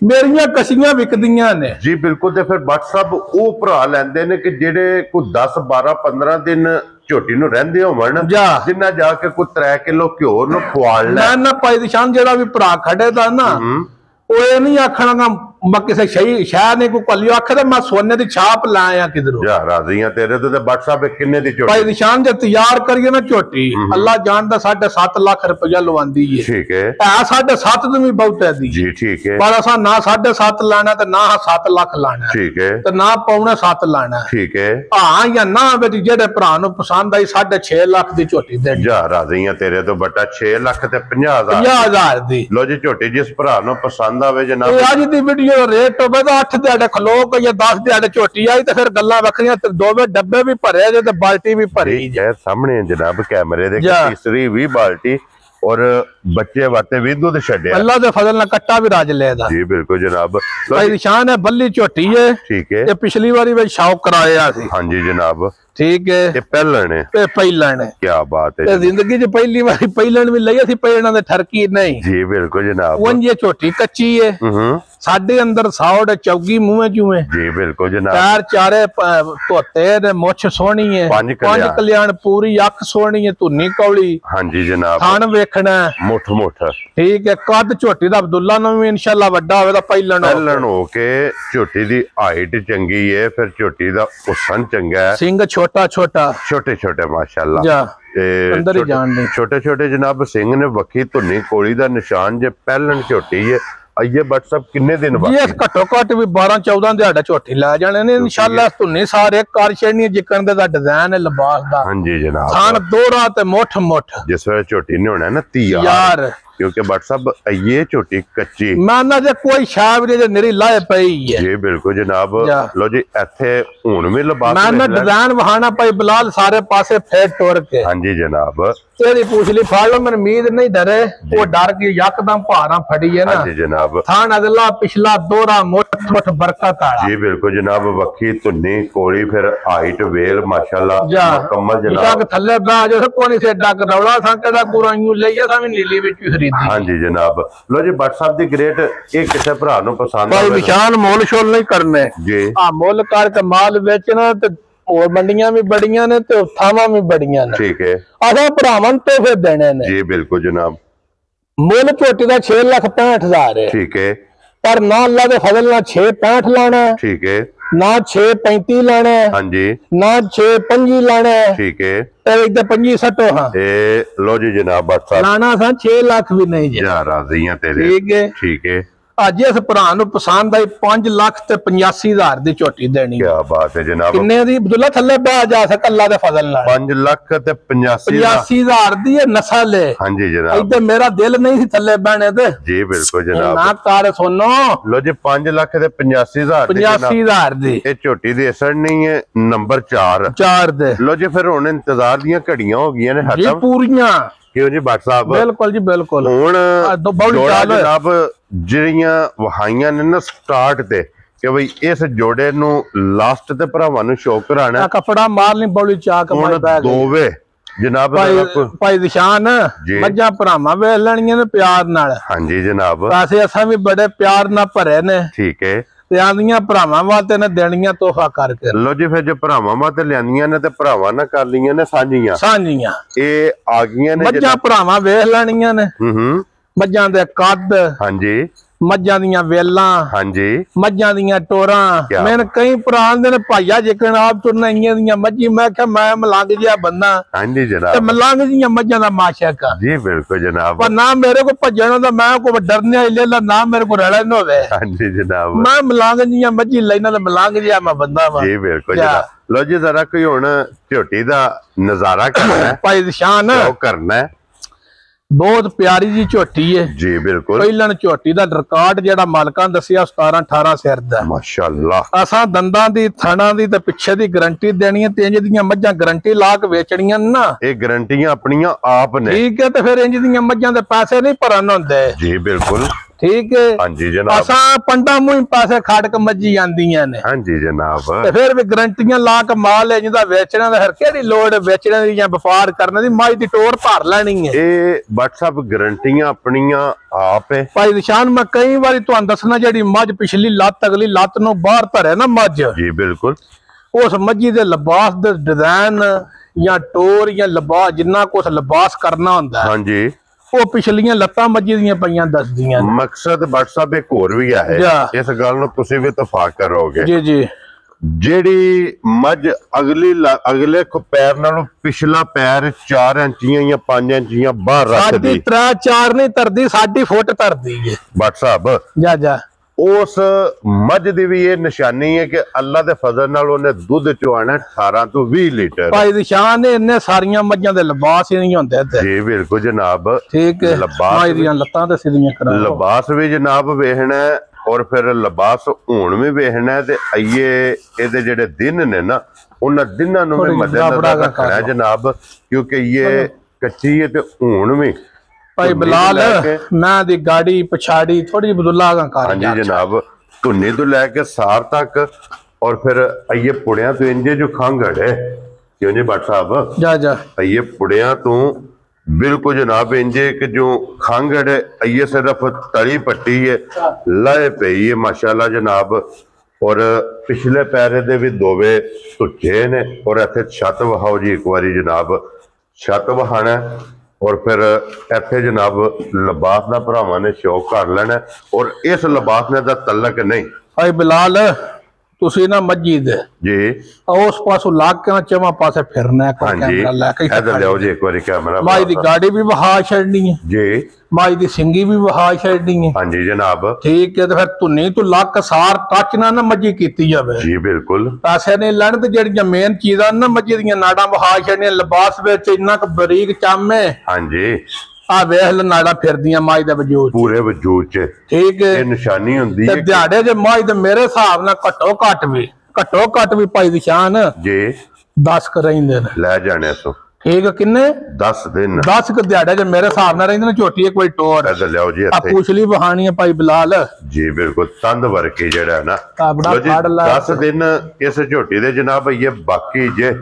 मेरियां कसियां विकदियां ने जी बिल्कुल। ते फिर WhatsApp ਉਹ ਭਰਾ ਲੈਂਦੇ ਨੇ ਕਿ ਜਿਹੜੇ ਕੋਈ 10 12 15 ਦਿਨ ਝੋਟੀ ਨੂੰ ਰਹਿੰਦੇ ਹੋਵਣ, ਜਿੰਨਾ ਜਾ ਕੇ ਕੋਈ 3 ਕਿਲੋ ਘਿਓ ਨੂੰ ਖਵਾਲ ਲੈ ਨਾ ਭਾਈ ਨਿਸ਼ਾਨ ਜਿਹੜਾ ਵੀ ਭਰਾ ਖੜੇ ਦਾ ਨਾ ਉਹ ਇਹ ਨਹੀਂ ਆਖਣਾਗਾ मैं किसी शहर ने कोई कलियो आखे मैं सोने की छाप लाया किधरों। जा राज़ी तेरे तो WhatsApp किन्ने दी झोटी भाई निशान जे तैयार करिए ना झोटी अल्लाह जानदा 7.5 लाख रुपया लवांदी है। ठीक है। 7.5 तो भी बहुत है दी जी। ठीक है। पर असा ना 7.5 लाना ते ना 7 लाख लाना। ठीक है। ते ना पौने 7 लाना। ठीक है। हां या ना बेटी जेड़े भरा नु पसंद आई 6.5 लाख दी झोटी दे। जा राज़ी तेरे तो बटा 6 लाख ते 50,000 दी लो जी झोटी जिस भरा नु पसंद आवे जनाब। आज दी वीडियो रेट होवे 8 दिहाड़े खलो के या 10 दिहाड़े झोटी आई तो फिर गल्लां वखरियां ते दोवे डब्बे भी भरे जे ते बाल्टी भी भरी है सामने जनाब कैमरे दे तीसरी भी बाल्टी और बच्चे वाते भी दूध छड्या अल्लाह दे फजल ना कट्टा भी राज लेदा। जी बिल्कुल जनाब। भाई निशान है बल्ली झोटी है। ठीक है। ये पिछली बारी में शौक कराया सी। हां जी जनाब। ठीक है। ये पहलन है। ये पहलन है। क्या बात है। जिंदगी च पहली बार पहलन भी लई सी पहलना दे ठरकी नहीं। जी बिल्कुल जनाब। वंज ये झोटी कच्ची है। साडे अंदर साउड चौगी मुंह चूहे। जी बिल्कुल जनाब। चार चारे धोते ने मुछ सोहनी है। पांच कल्याण पूरी अख सोहनी है धुन्नी कौली। हां जी जनाब। थान वेखना मुठ मुठ। ठीक है। कद झोटी दा अब्दुल्ला नु भी इंशाल्लाह वड्डा होवे दा पहलन हो के झोटी दी हाइट चंगी है फिर झोटी दा हुसन चंगा है। सिंग छोटा छोटा छोटे छोटे माशाल्लाह। जा अंदर ही जान दे छोटे छोटे जनाब सिंह ने वखी धुन्नी कोली दा निशान जे पहलन झोटी है। ये WhatsApp किन्ने दिन बाद ये घट्टो घट भी 12-14 दिहाड़ा झोटी लै जाने ने इंशाल्लाह। धुन्नी सारे कार छेड़नी जिकन दे दा डिजाइन है लिबास दा। हां जी जनाब। थान दोहरा ते मुठ मुठ जिस वे झोटी ने होना है ना तैयार यार क्योंकि WhatsApp ये झोटी कच्ची माना जे कोई शायद जे निरी लाए पई है। जी बिल्कुल जनाब। लो जी इथे हुन भी लिबास माना डिजाइन वहाना पई बिलाल सारे पासे फेट टोर के। हां जी जनाब। तेरी पूछली फाड़ लो मेरी उम्मीद नहीं डरे वो डर के यकदम भारा फड़ी है ना। हां जी जनाब। थान अगला पिछला दोहरा मुठ मुठ बरकत आला। जी बिल्कुल जनाब। वखी धुन्नी कोली फिर हाइट वेल माशाल्लाह मुकम्मल जनाब। थल्ले बा जो कोनी से डक रौला सा कदा पूरा यूं ले जा सा नीली विच खरीद ਦੀ। ਹਾਂਜੀ ਜਨਾਬ। ਲੋ ਜੀ WhatsApp ਦੀ ਗ੍ਰੇਟ ਇਹ ਕਿਸੇ ਭਰਾ ਨੂੰ ਪਸੰਦ ਭਾਈ ਆਵੇ ਨਿਸ਼ਾਨ ਮੁੱਲ ਸ਼ੁੱਲ ਨਹੀਂ ਕਰਨੇ ਜੀ। ਆ ਮੁੱਲ ਕਰਕੇ ਮਾਲ ਵੇਚਣਾ ਤੇ ਹੋਰ ਮੰਡੀਆਂ ਵੀ ਬੜੀਆਂ ਨੇ ਤੇ ਥਾਵਾਂ ਵੀ ਬੜੀਆਂ ਨੇ। ਠੀਕ ਹੈ ਆਸਾਂ ਭਰਾਵਾਂ ਤੇ ਫਿਰ ਦੇਣੇ ਨੇ ਜੀ। ਬਿਲकुल जनाब। ਮੁੱਲ ਝੋਟੀ ਦਾ 6,65,000 ਹੈ। ठीक है ਪਰ ਨਾ ਅੱਲਾ ਦੇ ਫਜ਼ਲ ਨਾਲ 6,65 ਲਾਣਾ ਹੈ, ठीक है ਨਾ 6,35 ਲਾਣਾ ਹੈ, हाँ जी ਨਾ 6,25 ਲਾਣਾ ਹੈ ठीक है। ਤੇ ਇਧਰ 25 ਸੱਟੋ ਹਾਂ ए लो जी जनाब WhatsApp ਲਾਣਾ ਸਾਂ 6 ਲੱਖ ਵੀ ਨਹੀਂ ਜੀ। जा राजी हैं तेरे। ਠੀਕ ਹੈ। ठीक है ਅੱਜ ਇਸ ਭਰਾ ਨੂੰ ਪਸੰਦ ਆਈ 5,85,000 ਦੀ ਝੋਟੀ ਦੇਣੀ। क्या बात है जनाब। ਕਿੰਨੇ ਦੀ ਅਬਦੁੱਲਾ ਥੱਲੇ ਬਹਿ ਜਾ ਸਕ ਅੱਲਾ ਦੇ ਫਜ਼ਲ ਨਾਲ 5,85,000 85,000 ਦੀ ਇਹ ਨਸਲ ਹੈ। हाँ जी जनाब। ਇੱਧਰ ਮੇਰਾ ਦਿਲ ਨਹੀਂ ਸੀ ਥੱਲੇ ਬਹਿਣੇ ਤੇ जी बिल्कुल जनाब। ਨਾ ਕਰ ਸੁਣੋ लो जी 5,85,000 85,000 ਦੀ ਇਹ ਝੋਟੀ ਦੀ ਅਸਰ ਨਹੀਂ ਹੈ ਨੰਬਰ 4 ਚਾਰ ਦੇ ਲੋ ਜੀ ਫਿਰ ਹੁਣ ਇੰਤਜ਼ਾਰ ਦੀਆਂ ਘੜੀਆਂ ਹੋ ਗਈਆਂ ਨੇ ਜੀ ਖਤਮ ਪੂਰੀਆਂ। ਕਿਉਂ ਜੀ ਭੱਟ ਸਾਹਿਬ। ਬਿਲਕੁਲ ਜੀ ਬਿਲकुल। ਹੁਣ ਦੋ ਬੌਲੀ ਜੋੜਾ ਚਾਲ ਹੋਏ। ਜਨਾਬ ਜਿਹੜੀਆਂ ਵਹਾਈਆਂ ਨੇ ਨਾ ਸਟਾਰਟ ਤੇ ਕਿ ਬਈ ਇਸ ਜੋੜੇ ਨੂੰ ਲਾਸਟ ਤੇ ਭਰਾਵਾਂ ਨੂੰ ਸ਼ੌਕ ਕਰਾਣਾ। ਆ ਕਪੜਾ ਮਾਰ ਲਈ ਬੌਲੀ ਚਾ ਕੇ ਹੁਣ ਮੈਂ ਬੈ ਗਈ ਦੋਵੇ ਜਨਾਬ ਭਾਈ ਨਿਸ਼ਾਨ ਜੀ। ਮੱਝਾਂ ਭਰਾਵਾਂ ਵੇਚ ਲੈਣੀਆਂ ਨੇ ਪਿਆਰ ਨਾਲ। ਹਾਂਜੀ ਜਨਾਬ। ਪੈਸੇ ਅਸਾਂ ਵੀ ਬੜੇ ਪਿਆਰ ਨਾਲ ਭਰੇ ਨੇ ਠੀਕ ਹੈ। ਤੇ ਆਂਦੀਆਂ ਭਰਾਵਾਂ ਵਾਸਤੇ ਨੇ ਦੇਣੀਆਂ ਤੋਹਫਾ ਕਰਕੇ। ਲੋ ਜੀ ਫਿਰ ਜੇ ਭਰਾਵਾਂ ਮਾ ਤੇ ਲਿਆਂਦੀਆਂ ਨੇ ਤੇ ਭਰਾਵਾਂ ਨਾਲ ਕਰ ਲਈਆਂ ਨੇ ਸਾਂਝੀਆਂ ਸਾਂਝੀਆਂ ਇਹ ਆ ਗਈਆਂ ਨੇ ਮੱਝਾਂ ਭਰਾਵਾਂ ਵੇਖ ਲੈਣੀਆਂ ਨੇ। ਹੂੰ ਮੱਝਾਂ ਦੇ ਕੱਦ, ਹਾਂਜੀ ਮੱਝਾਂ ਦੀਆਂ ਵੇਲਾਂ, ਹਾਂਜੀ ਮੱਝਾਂ ਦੀਆਂ ਟੋਰਾਂ। ਮੈਨੂੰ ਕਈ ਭਰਾ ਆਂਦੇ ਨੇ ਭਾਈਆ ਜਿਕਣ ਆਪ ਤੁਰਨਾ ਇੰਨੀਆਂ ਦੀਆਂ ਮੱਝੀ। ਮੈਂ ਕਿਹਾ ਮੈਂ ਮਲੰਗ ਜਿਹਾ ਬੰਦਾ ਹਾਂਜੀ ਤੇ ਜਨਾਬ। ਮਲੰਗ ਦੀਆਂ ਮੱਝਾਂ ਦਾ ਮਾਸ਼ਕ ਆ। ਜੀ ਬਿਲਕੁਲ ਜਨਾਬ। ਪਰ ਨਾ ਮੇਰੇ ਕੋ ਭੱਜਣ ਦਾ ਮੈਂ ਕੋ ਡਰਨੇ ਲੈ ਨਾ ਮੇਰੇ ਕੋ ਰੜਾ ਨਾ ਹੋਵੇ। ਹਾਂਜੀ ਜਨਾਬ। ਮੈਂ ਮਲੰਗ ਦੀਆਂ ਮੱਝੀ ਲੈਣਾ ਤੇ ਮਲੰਗ ਜਿਹਾ ਮੈਂ ਬੰਦਾ ਵਾ। ਜੀ ਬਿਲकुल ਜਨਾਬ। ਲੋ ਜੀ ਜ਼ਰਾ ਕੋਈ ਹੁਣ ਝੋਟੀ ਦਾ ਨਜ਼ਾਰਾ ਕਰਨਾ ਹੈ ਭਾਈ ਨਿਸ਼ਾਨ ਉਹ ਕਰਨਾ ਹੈ। ਬਹੁਤ ਪਿਆਰੀ ਜੀ ਝੋਟੀ ਹੈ ਜੀ ਬਿਲकुल। ਪਹਿਲਾਂ ਝੋਟੀ ਦਾ ਰਿਕਾਰਡ ਜਿਹੜਾ ਮਾਲਕਾਂ ਦੱਸਿਆ 17-18 ਸਿਰ ਦਾ। ਮਾਸ਼ਾਅੱਲਾ। ਅਸਾਂ ਦੰਦਾਂ ਦੀ ਥਣਾਂ ਦੀ ਤੇ ਪਿੱਛੇ ਦੀ ਗਾਰੰਟੀ ਦੇਣੀ ਹੈ ਤੇ ਇੰਜ ਦੀਆਂ ਮੱਝਾਂ ਗਾਰੰਟੀ ਲਾ ਕੇ ਵੇਚਣੀਆਂ ਨਾ। ਇਹ ਗਾਰੰਟੀਆਂ ਆਪਣੀਆਂ ਆਪ ਨੇ। ਠੀਕ ਹੈ ਤੇ ਫਿਰ ਇੰਜ ਦੀਆਂ ਮੱਝਾਂ ਦੇ ਪੈਸੇ ਨਹੀਂ ਭਰਨ ਹੁੰਦੇ। ਜੀ ਬਿਲकुल। ਠੀਕ ਹੈ। ਹਾਂਜੀ ਜਨਾਬ। ਅਸਾਂ ਪੰਡਾ ਮੂੰਹ ਪੈਸੇ ਖੜ ਕੇ ਮੱਝੀ ਜਾਂਦੀਆਂ ਨੇ ਹਾਂਜੀ ਜਨਾਬ। ਤੇ ਫਿਰ ਵੀ ਗਾਰੰਟੀਆਂ ਲਾ ਕੇ ਮਾਲ ਜਿੰਦਾ ਵੇਚਣਾ ਦਾ ਫਿਰ ਕਿਹੜੀ ਲੋੜ ਵੇਚਣ ਦੀ ਜਾਂ ਵਪਾਰ ਕਰਨ ਦੀ। ਮਾਈ ਦੀ ਟੋਰ ਭਰ ਲੈਣੀ ਹੈ। ਇਹ WhatsApp ਗਾਰੰਟੀਆਂ ਆਪਣੀਆਂ ਆਪ ਹੈ। ਭਾਈ ਨਿਸ਼ਾਨ ਮੈਂ ਕਈ ਵਾਰੀ ਤੁਹਾਨੂੰ ਦੱਸਣਾ ਜਿਹੜੀ ਮੱਝ ਪਿਛਲੀ ਲੱਤ ਅਗਲੀ ਲੱਤ ਨੂੰ ਬਾਹਰ ਧਰੇ ਨਾ ਮੱਝ ਜੀ ਬਿਲकुल। ਉਸ ਮੱਝੀ ਦੇ ਲਿਬਾਸ ਦੇ ਡਿਜ਼ਾਈਨ ਜਾਂ ਟੋਰ ਜਾਂ ਲਿਬਾਸ ਜਿੰਨਾ ਕੁਛ ਲਿਬਾਸ ਕਰਨਾ ਹੁੰਦਾ ਹਾਂਜੀ ਉਹ ਪਿਛਲੀਆਂ ਲੱਤਾਂ ਮੱਝੀ ਦੀਆਂ ਪਈਆਂ ਦੱਸਦੀਆਂ ਨੇ। ਮਕਸਦ WhatsApp ਇੱਕ ਹੋਰ ਵੀ ਹੈ ਇਸ ਗੱਲ ਨੂੰ ਤੁਸੀਂ ਵੀ ਇਤਫਾਕ ਕਰੋਗੇ। ਜੀ ਜੀ। ਜਿਹੜੀ ਮੱਝ ਅਗਲੇ ਪੈਰ ਨਾਲੋਂ ਪਿਛਲਾ ਪੈਰ 4 ਇੰਚੀਆਂ ਜਾਂ 5 ਇੰਚੀਆਂ ਬਾਹਰ ਰੱਖਦੀ। ਸਾਡੀ 3-4 ਨਹੀਂ ਧਰਦੀ ਸਾਡੀ ਫੁੱਟ ਧਰਦੀ ਹੈ WhatsApp ਜਾ ਜਾ। ਉਸ ਮੱਝ ਦੀ ਵੀ ਇਹ ਨਿਸ਼ਾਨੀ ਹੈ ਕਿ ਅੱਲਾ ਦੇ ਫਜ਼ਲ ਨਾਲ ਉਹਨੇ ਦੁੱਧ ਚੁਆਣਾ 18 ਤੋਂ 20 ਲੀਟਰ। ਭਾਈ ਨਿਸ਼ਾਨ ਨੇ ਇੰਨੇ ਸਾਰੀਆਂ ਮੱਝਾਂ ਦੇ ਲਿਬਾਸ ਹੀ ਨਹੀਂ ਹੁੰਦੇ ਤੇ। ਜੀ ਬਿਲकुल ਜਨਾਬ। ਠੀਕ ਹੈ। ਲਿਬਾਸ ਦੀਆਂ ਲੱਤਾਂ ਤੇ ਸਿੱਧੀਆਂ ਕਰਾ ਲਿਬਾਸ ਵੀ ਜਨਾਬ ਵੇਖਣਾ ਔਰ ਫਿਰ ਲਿਬਾਸ ਹੁਣ ਵੀ ਵੇਖਣਾ ਤੇ ਆਈਏ ਇਹਦੇ ਜਿਹੜੇ ਦਿਨ ਨੇ ਨਾ ਉਹਨਾਂ ਦਿਨਾਂ ਨੂੰ ਵੀ ਮੱਦੇਨਜ਼ਰ ਰੱਖਣਾ ਜਨਾਬ ਕਿਉਂਕਿ ਇਹ ਕੱਚੀ ਹੈ ਤੇ ਹੁਣ ਵੀ। ਭਾਈ ਬਿਲਾਲ ਮੈਂ ਦੀ ਗਾੜੀ ਪਛਾੜੀ ਥੋੜੀ ਬਦੁੱਲਾ ਗਾ ਕਰ। ਹਾਂਜੀ ਜਨਾਬ। ਧੁੰਨੀ ਤੋਂ ਲੈ ਕੇ ਸਾਰ ਤੱਕ ਔਰ ਫਿਰ ਆਈਏ ਪੁੜਿਆਂ ਤੋਂ ਇੰਜੇ ਜੋ ਖੰਗੜ ਹੈ ਕਿਉਂ ਜੀ ਭੱਟ ਸਾਹਿਬ। ਜਾ ਜਾ। ਆਈਏ ਪੁੜਿਆਂ ਤੋਂ बिल्कुल जनाब इंजे कि जो खंगड़ है ये सिर्फ तली पट्टी है लय पई है माशाल्लाह जनाब। और पिछले पैरे दे भी दोवे धुच्चे ने और इत्थे छत वहाओ जी एक बारी जनाब छत वहाना और फिर इत्थे जनाब लिबास का भरावां ने शौक कर लेना और इस लिबास ने दा तलक नहीं। भाई बिलाल ਤੁਸੀਂ ਨਾ ਮੱਝੀ ਦੇ जी ਉਸ ਪਾਸੋਂ ਲੱਗ ਕੇ ਨਾ ਚਵਾਂ ਪਾਸੇ ਫਿਰਨਾ ਹੈ। हाँ जी इधर लियाओ जी एक बारी कैमरा। ਮਾਈ ਦੀ ਗਾੜੀ ਵੀ ਵਹਾ ਛੱਡਣੀ ਹੈ जी ਮਾਈ ਦੀ ਸਿੰਗੀ ਵੀ ਵਹਾ ਛੱਡਣੀ ਹੈ। हाँ जी जनाब। ਠੀਕ ਹੈ ਤੇ ਫਿਰ ਧੁੰਨੀ ਤੋਂ ਲੱਕ ਸਾਰ ਟੱਚ ਨਾ ਮੱਝੀ ਕੀਤੀ ਜਾਵੇ। जी बिल्कुल। ਪੈਸੇ ਨਹੀਂ ਲੈਣ ਤੇ ਜਿਹੜੀਆਂ ਮੇਨ ਚੀਜ਼ਾਂ ਨਾ ਮੱਝੀ ਦੀਆਂ ਨਾੜਾਂ ਵਹਾ ਛੱਡਣੀਆਂ ਲਿਬਾਸ ਵਿੱਚ ਇੰਨਾ ਕੁ ਬਰੀਕ ਚਾਮੇ। हाँ जी ਆ ਵੇਖ ਲੈ ਨਾੜਾਂ ਫਿਰਦੀਆਂ ਮਾਈ ਦਾ ਵਜੂਦ पूरे वजूद च ਠੀਕ ਹੈ। ये निशानी हुंदी ਤੇ है ਦਿਹਾੜੇ ਦੇ ਮਾਈ ਦੇ ਮੇਰੇ ਹਿਸਾਬ ਨਾਲ ਘੱਟੋ ਘੱਟ ਵੀ ਭਾਈ ਨਿਸ਼ਾਨ जी 10 ਕ ਰਹਿੰਦੇ ਨੇ। ले जाने सो ਠੀਕ ਹੈ ਕਿੰਨੇ 10 दिन 10 ਕ ਦਿਹਾੜੇ ਜੇ ਮੇਰੇ ਹਿਸਾਬ ਨਾਲ ਰਹਿੰਦੇ ਨੇ ਝੋਟੀ ਕੋਈ ਟੋਰ इधर लियाओ जी ਆ इत्थे। ਪੁਛਲੀ ਬਹਾਨੀ ਹੈ ਭਾਈ ਬਿਲਾਲ। जी बिल्कुल तंद वर्के जेड़ा है ना ताबड़ा लो जी फाड़ ला 10 दिन इस झोटी दे जनाब ये बाकी जे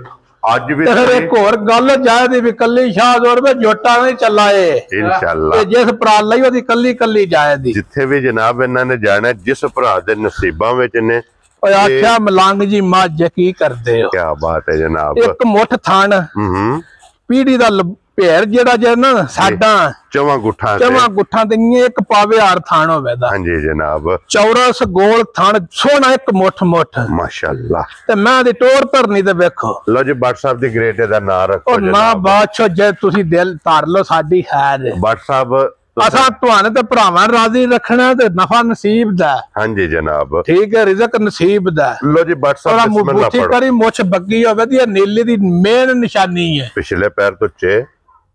ਅੱਜ ਵੀ ਫਿਰ ਇੱਕ ਹੋਰ ਗੱਲ ਜਾਇਦੀ ਵੀ ਕੱਲੀ ਸ਼ਾਹ ਜ਼ੋਰ ਵਿੱਚ ਜੋਟਾ ਨਹੀਂ ਚੱਲਾ ਏ ਇਨਸ਼ਾਅੱਲਾ ਤੇ ਜਿਸ ਭਰਾ ਲਈ ਉਹਦੀ ਕੱਲੀ ਕੱਲੀ ਜਾਇਦੀ ਜਿੱਥੇ ਵੀ ਜਨਾਬ ਇਹਨਾਂ ਨੇ ਜਾਣਾ ਜਿਸ ਭਰਾ ਦੇ ਨਸੀਬਾਂ ਵਿੱਚ ਨੇ ਓਏ ਆਖਿਆ ਮਲੰਗ ਜੀ ਮੱਝ ਕੀ ਕਰਦੇ ਹੋ ਕੀ ਬਾਤ ਹੈ ਜਨਾਬ ਇੱਕ ਮੁੱਠ ਥਣ ਹੂੰ ਪੀੜੀ ਦਾ ਭੇਰ ਜਿਹੜਾ ਜੇ ਨਾ ਸਾਡਾ ਚਵਾਂ ਗੁੱਠਾਂ ਤੇ ਇੱਕ ਪਾਵੇ ਹਾਰ ਥਾਣ ਹੋਵੇ ਦਾ ਹਾਂਜੀ ਜਨਾਬ ਚੌਰਸ ਗੋਲ ਥਣ ਸੋਹਣਾ ਇੱਕ ਮੁੱਠ ਮਾਸ਼ਾਅੱਲਾ ਤੇ ਮੈਂ ਦੀ ਟੋਰ ਧਰਨੀ ਤੇ ਵੇਖੋ ਲੋ ਜੀ ਬੱਟ ਸਾਹਿਬ ਦੀ ਗ੍ਰੇਟ ਦਾ ਨਾਂ ਰੱਖੋ ਉਹ ਨਾ ਬਾਦਸ਼ਾਹ ਜੇ ਤੁਸੀਂ ਦਿਲ ਧਰ ਲਓ ਸਾਡੀ ਖੈਰ ਬੱਟ ਸਾਹਿਬ ਅਸਾਂ ਤੁਹਾਨੂੰ ਤੇ ਭਰਾਵਾਂ ਰਾਜ਼ੀ ਰੱਖਣਾ ਤੇ ਨਫਾ ਨਸੀਬ ਦਾ ਹਾਂਜੀ ਜਨਾਬ ਠੀਕ ਹੈ ਰਿਜ਼ਕ ਨਸੀਬ ਦਾ ਲੋ ਜੀ ਬੱਟ ਸਾਹਿਬ ਬਿਸਮਿਲ੍ਲਾ ਪੜੋ ਕਰੀ ਮੁੱਛ ਬੱਗੀ ਹੋਵੇ ਦੀ ਨੀਲੇ ਦੀ ਮੇਨ ਨਿਸ਼ਾਨੀ ਹੈ ਪਿਛਲੇ ਪੈਰ ਤੋਂ ਉੱਚੇ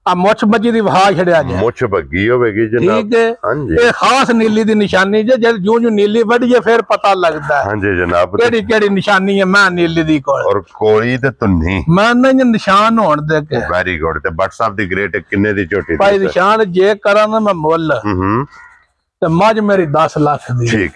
ਆ ਮੁੱਛ ਮੱਜੀ ਦੀ ਵਹਾ ਛੜਿਆ ਜੇ ਮੁੱਛ ਬੱਗੀ ਹੋਵੇਗੀ ਜਨਾਬ ਠੀਕ ਹੈ ਹਾਂਜੀ ਇਹ ਖਾਸ ਨੀਲੀ ਦੀ ਨਿਸ਼ਾਨੀ ਜੇ ਜਦ ਜੂੰ ਨੀਲੀ ਵੱਢੀਏ ਫਿਰ ਪਤਾ ਲੱਗਦਾ ਹਾਂਜੀ ਜਨਾਬ ਕਿਹੜੀ ਨਿਸ਼ਾਨੀ ਹੈ ਮੈਂ ਨੀਲੀ ਦੀ ਕੋਲ ਔਰ ਕੋਲੀ ਤੇ ਤੁੰਨੀ ਮੈਂ ਨਾ ਨਿਸ਼ਾਨ ਹੋਣ ਦੇ ਕੇ ਵੈਰੀ ਗੁੱਡ ਤੇ ਬੱਟ ਸਾਹਿਬ ਦੀ ਗ੍ਰੇਟ ਕਿੰਨੇ ਦੀ ਝੋਟੀ ਭਾਈ ਨਿਸ਼ਾਨ ਜੇ ਕਰਾਂ ਨਾ ਮੈਂ ਮੁੱਲ ਹੂੰ ਤੇ ਮੱਝ ਮੇਰੀ 10 ਲੱਖ ਦੀ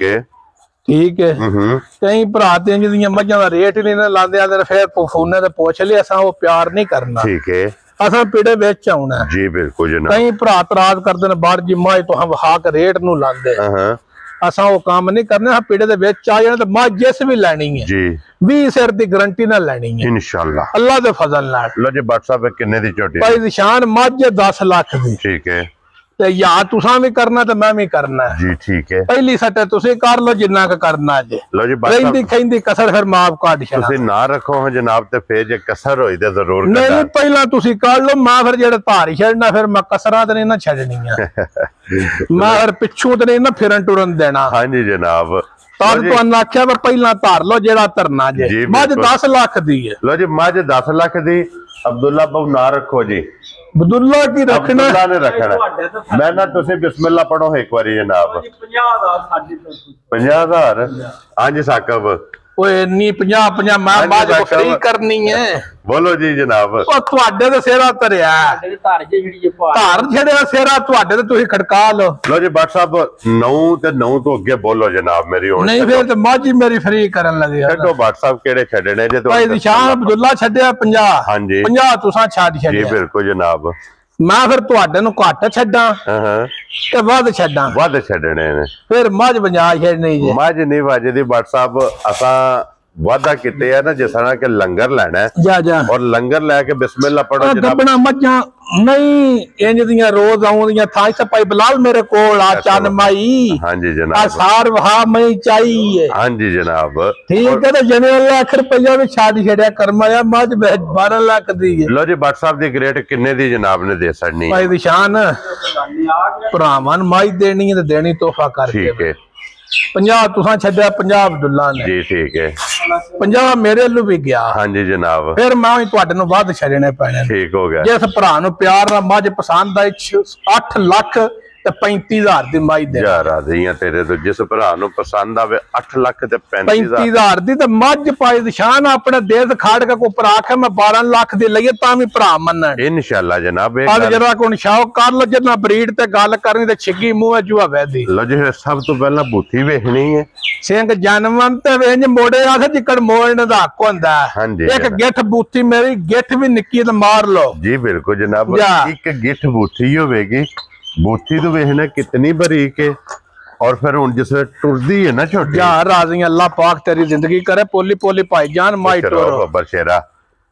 ਠੀਕ ਹੈ ਹੂੰ ਕਈ ਭਰਾ ਤੇ ਜਿਹਦੀਆਂ ਮੱਝਾਂ ਦਾ ਰੇਟ ਹੀ ਨਹੀਂ ਨਾ ਲਾਉਂਦੇ ਆ ਫਿਰ ਫੋਨੇ ਤੇ ਪੁੱਛ ਲਿਆ ਅਸਾਂ ਉਹ ਪਿਆਰ ਨਹੀਂ ਕਰਨਾ ਠੀਕ ਹੈ ਅਸਾਂ ਪੀੜੇ ਵਿੱਚ ਆਉਣਾ ਜੀ ਬਿਲਕੁਲ ਜਨਾਬ ਕਈ ਭਰਾ ਤਰਾਜ਼ ਕਰਦੇ ਨੇ ਬਾਹਰ ਜੀ ਮਾਝ ਤੋਂ ਵਹਾ ਕੇ ਰੇਟ ਨੂੰ ਲਾਉਂਦੇ ਅਸਾਂ ਉਹ ਕੰਮ ਨਹੀਂ ਕਰਨਾ ਹਾਂ ਪੀੜੇ ਦੇ ਵਿੱਚ ਆ ਜਾਣਾ ਤੇ ਮੱਝ ਜਿਸ ਵੀ ਲੈਣੀ ਹੈ ਜੀ 20 ਸਿਰ ਦੀ ਗਰੰਟੀ ਨਾਲ ਲੈਣੀ ਹੈ ਇਨਸ਼ਾਅੱਲਾ ਅੱਲਾ ਦੇ ਫਜ਼ਲ ਨਾਲ ਲੋ ਜੀ ਬੱਟ ਸਾਹਿਬ ਕਿੰਨੇ ਦੀ ਝੋਟੀ ਭਾਈ ਨਿਸ਼ਾਨ ਮੱਝ 10 ਲੱਖ ਦੀ ਠੀਕ ਹੈ ਤੇ ਯਾ ਤੁਸਾਂ ਵੀ ਕਰਨਾ ਤੇ ਮੈਂ ਵੀ ਕਰਨਾ ਜੀ ਠੀਕ ਹੈ ਪਹਿਲੀ ਸੱਟ ਤੁਸੀਂ ਕਰ ਲਓ ਜਿੰਨਾ ਕ ਕਰਨਾ ਜੇ ਲੋ ਜੀ ਬੱਟ ਸਾਹਿਬ ਰਹਿੰਦੀ ਖੈਂਦੀ ਕਸਰ ਫਿਰ ਮਾਫ ਕੱਢ ਛੱਡ ਤੁਸੀਂ ਨਾ ਰੱਖੋ ਹਾਂ ਜਨਾਬ ਤੇ ਫੇਰ ਜੇ ਕਸਰ ਹੋਈ ਤੇ ਜ਼ਰੂਰ ਨਹੀਂ ਪਹਿਲਾਂ ਤੁਸੀਂ ਕੱਢ ਲਓ ਮੈਂ ਫਿਰ ਜਿਹੜੇ ਧਾਰ ਛੱਡਣਾ ਫਿਰ ਮੈਂ ਕਸਰਾਂ ਤੇ ਨਹੀਂ ਨਾ ਛੱਡਣੀਆਂ ਮੈਂ ਫਿਰ ਪਿੱਛੋਂ ਤੇ ਨਹੀਂ ਨਾ ਫਿਰਨ ਟੁਰਨ ਦੇਣਾ ਹਾਂਜੀ ਜਨਾਬ ਤਾਂ ਤੁਹਾਨੂੰ ਆਖਿਆ ਵਾ ਪਹਿਲਾਂ ਧਾਰ ਲਓ ਜਿਹੜਾ ਧਰਨਾ ਜੇ ਮੱਝ 10 ਲੱਖ ਦੀ ਹੈ ਲੋ ਜੀ ਮੱਝ 10 ਲੱਖ ਦੀ ਅਬਦੁੱਲਾ ਬਾਬੂ ਨਾ ਰੱਖੋ ਜੀ ਅਬਦੁੱਲਾ ਕੀ ਰੱਖਣਾ ਅਬਦੁੱਲਾ ਨੇ ਰੱਖਣਾ ਮੈਂ ਨਾ ਤੁਸੀਂ ਬਿਸਮਿਲ੍ਲਾ ਪੜੋ ਇੱਕ ਵਾਰੀ ਜਨਾਬ 50,000 ਹਾਂਜੀ ਸਾਕਬ ਓਏ ਇੰਨੀ 50 ਮੈਂ ਬਾਜ ਵੱਖਰੀ ਕਰਨੀ ਹੈ ਬੋਲੋ ਜੀ ਜਨਾਬ ਉਹ ਤੁਹਾਡੇ ਤੇ ਸੇਰਾ ਧਰਿਆ ਧਾਰ ਛੜਿਆ ਸੇਰਾ ਤੁਹਾਡੇ ਤੇ ਤੁਸੀਂ ਖੜਕਾ ਲਓ ਲੋ ਜੀ ਬੱਟ ਸਾਹਿਬ 9 ਤੇ 9 ਤੋਂ ਅੱਗੇ ਬੋਲੋ ਜਨਾਬ ਮੇਰੀ ਹੁਣ ਨਹੀਂ ਫਿਰ ਤੇ ਮਾਝੀ ਮੇਰੀ ਫਰੀ ਕਰਨ ਲੱਗੇ ਛੱਡੋ ਬੱਟ ਸਾਹਿਬ ਕਿਹੜੇ ਛੱਡਣੇ ਜੇ ਭਾਈ ਨਿਸ਼ਾਨ ਅਬਦੁੱਲਾ ਛੱਡਿਆ 50 ਹਾਂਜੀ 50 ਤੁਸੀਂ ਛੱਡ ਛੱਡਿਆ ਜੀ ਬਿਲਕੁਲ ਜਨਾਬ ਮੈਂ ਫਿਰ ਤੁਹਾਡੇ ਨੂੰ ਘੱਟ ਛੱਡਾਂ ਤੇ ਵੱਧ ਛੱਡਾਂ ਵੱਧ ਛੱਡਣੇ ਨੇ ਫਿਰ ਮੱਝ 50 ਛੱਡਣੀ ਜੇ ਮੱਝ ਨਹੀਂ ਵੱਜਦੀ ਬੱਟ ਸਾਹਿਬ ਅਸਾਂ ਵਾਦਾ ਕੀਤੇ ਆ ਨਾ ਜਿਸ ਤਰ੍ਹਾਂ ਕਿ ਲੰਗਰ ਲੈਣਾ ਜਾ ਔਰ ਲੰਗਰ ਲੈ ਕੇ ਬਿਸਮਿਲ੍ਲਾ ਪੜੋ ਜਨਾਬ ਗੱਬਣਾ ਮੱਝਾਂ ਨਹੀਂ ਇੰਜ ਦੀਆਂ ਰੋਜ਼ ਆਉਂਦੀਆਂ ਥਾਂ ਤੇ ਭਾਈ ਬਲਾਲ ਮੇਰੇ ਕੋਲ ਆ ਚੰਨ ਮਾਈ ਹਾਂਜੀ ਆ ਜਨਾਬ ਸਾਰ ਵਹਾ ਮੈਂ ਚਾਹੀਏ ਹਾਂਜੀ ਜਨਾਬ ਠੀਕ ਹੈ ਤੇ ਜਨੇ ਲੱਖ ਰੁਪਇਆ ਵੀ ਛੱਡ ਛੜਿਆ ਕਰਮਾਇਆ ਮੱਝ 12 ਲੱਖ ਦੀ ਹੈ ਲੋ ਜੀ ਬੱਟ ਸਾਹਿਬ ਦੀ ਗ੍ਰੇਟ ਕਿੰਨੇ ਦੀ ਜਨਾਬ ਨੇ ਦੇ ਛੜਨੀ ਭਾਈ ਨਿਸ਼ਾਨ ਭਰਾਵਾਂ ਨੂੰ ਮਾਈ ਦੇਣੀ ਹੈ ਤੇ ਦੇਣੀ ਤੋਹਫਾ ਕਰਕੇ ਠੀਕ ਹੈ 50 ਤੁਸੀਂ ਛੱਡਿਆ 50 ਅਬਦੁੱਲਾ ਨੇ ਜੀ ਠੀਕ ਹੈ 50 ਮੇਰੇ ਵੱਲੋਂ ਵੀ ਗਿਆ ਹਾਂਜੀ ਜਨਾਬ ਫਿਰ ਮੈਂ ਵੀ ਤੁਹਾਡੇ ਨੂੰ ਵੱਧ ਛੱਡਣੇ ਪੈਣੇ ਠੀਕ ਹੋ ਗਿਆ ਜਿਸ ਭਰਾ ਨੂੰ ਪਿਆਰ ਨਾਲ ਮੱਝ ਪਸੰਦ ਆਈ 8 ਲੱਖ ਤੇ 35,000 ਦੀ ਮਾਈ ਦੇ ਯਾਰ ਆਦੀਆਂ ਤੇਰੇ ਤੋਂ ਜਿਸ ਭਰਾ ਨੂੰ ਪਸੰਦ ਆਵੇ 8 ਲੱਖ ਤੇ 35,000 ਦੀ ਤੇ ਮੱਝ ਪਾਈ ਨਿਸ਼ਾਨ ਆਪਣੇ ਦੇਸ਼ ਖਾੜ ਕੇ ਕੋ ਭਰਾ ਆਖੇ ਮੈਂ 12 ਲੱਖ ਦੀ ਲਈਏ ਤਾਂ ਵੀ ਭਰਾ ਮੰਨਣ ਇਨਸ਼ਾਅੱਲਾ ਜਨਾਬ ਅੱਜ ਜਰਾ ਕੋਣ ਸ਼ੌਕ ਕਰ ਲੋ ਜਿੰਨਾ ਬਰੀਡ ਤੇ ਗੱਲ ਕਰਨੀ ਤੇ ਛਿੱਗੀ ਮੂੰਹ ਜੂਆ ਵੈਦੀ ਲੋ ਜੀ ਸਭ ਤੋਂ ਪਹਿਲਾਂ ਬੂਥੀ ਵੇਖਣੀ ਹੈ ਸਿੰਘ ਜਨਮਨ ਤੇ ਵੇਂਜ ਮੋੜੇ ਆਖੇ ਜਿੱਕੜ ਮੋੜਨ ਦਾ ਹੱਕ ਹੁੰਦਾ ਇੱਕ ਗਿੱਠ ਬੂਥੀ ਮੇਰੀ ਗਿੱਠ ਵੀ ਨਿੱਕੀ ਤੇ ਮਾਰ ਲੋ ਜੀ ਬਿਲਕੁਲ ਜਨਾਬ ਇੱਕ ਗਿੱਠ ਬੂਥੀ ਹੋਵੇਗੀ ਬੂਥੀ ਤੋਂ ਵੇਖਣਾ ਕਿਤਨੀ ਬਰੀਕ ਹੈ और फिर हुन जिसले टुरदी है ना छोटी यार राजी अल्लाह पाक तेरी जिंदगी करे पोली पोली भाईजान माई टोरो बशेरा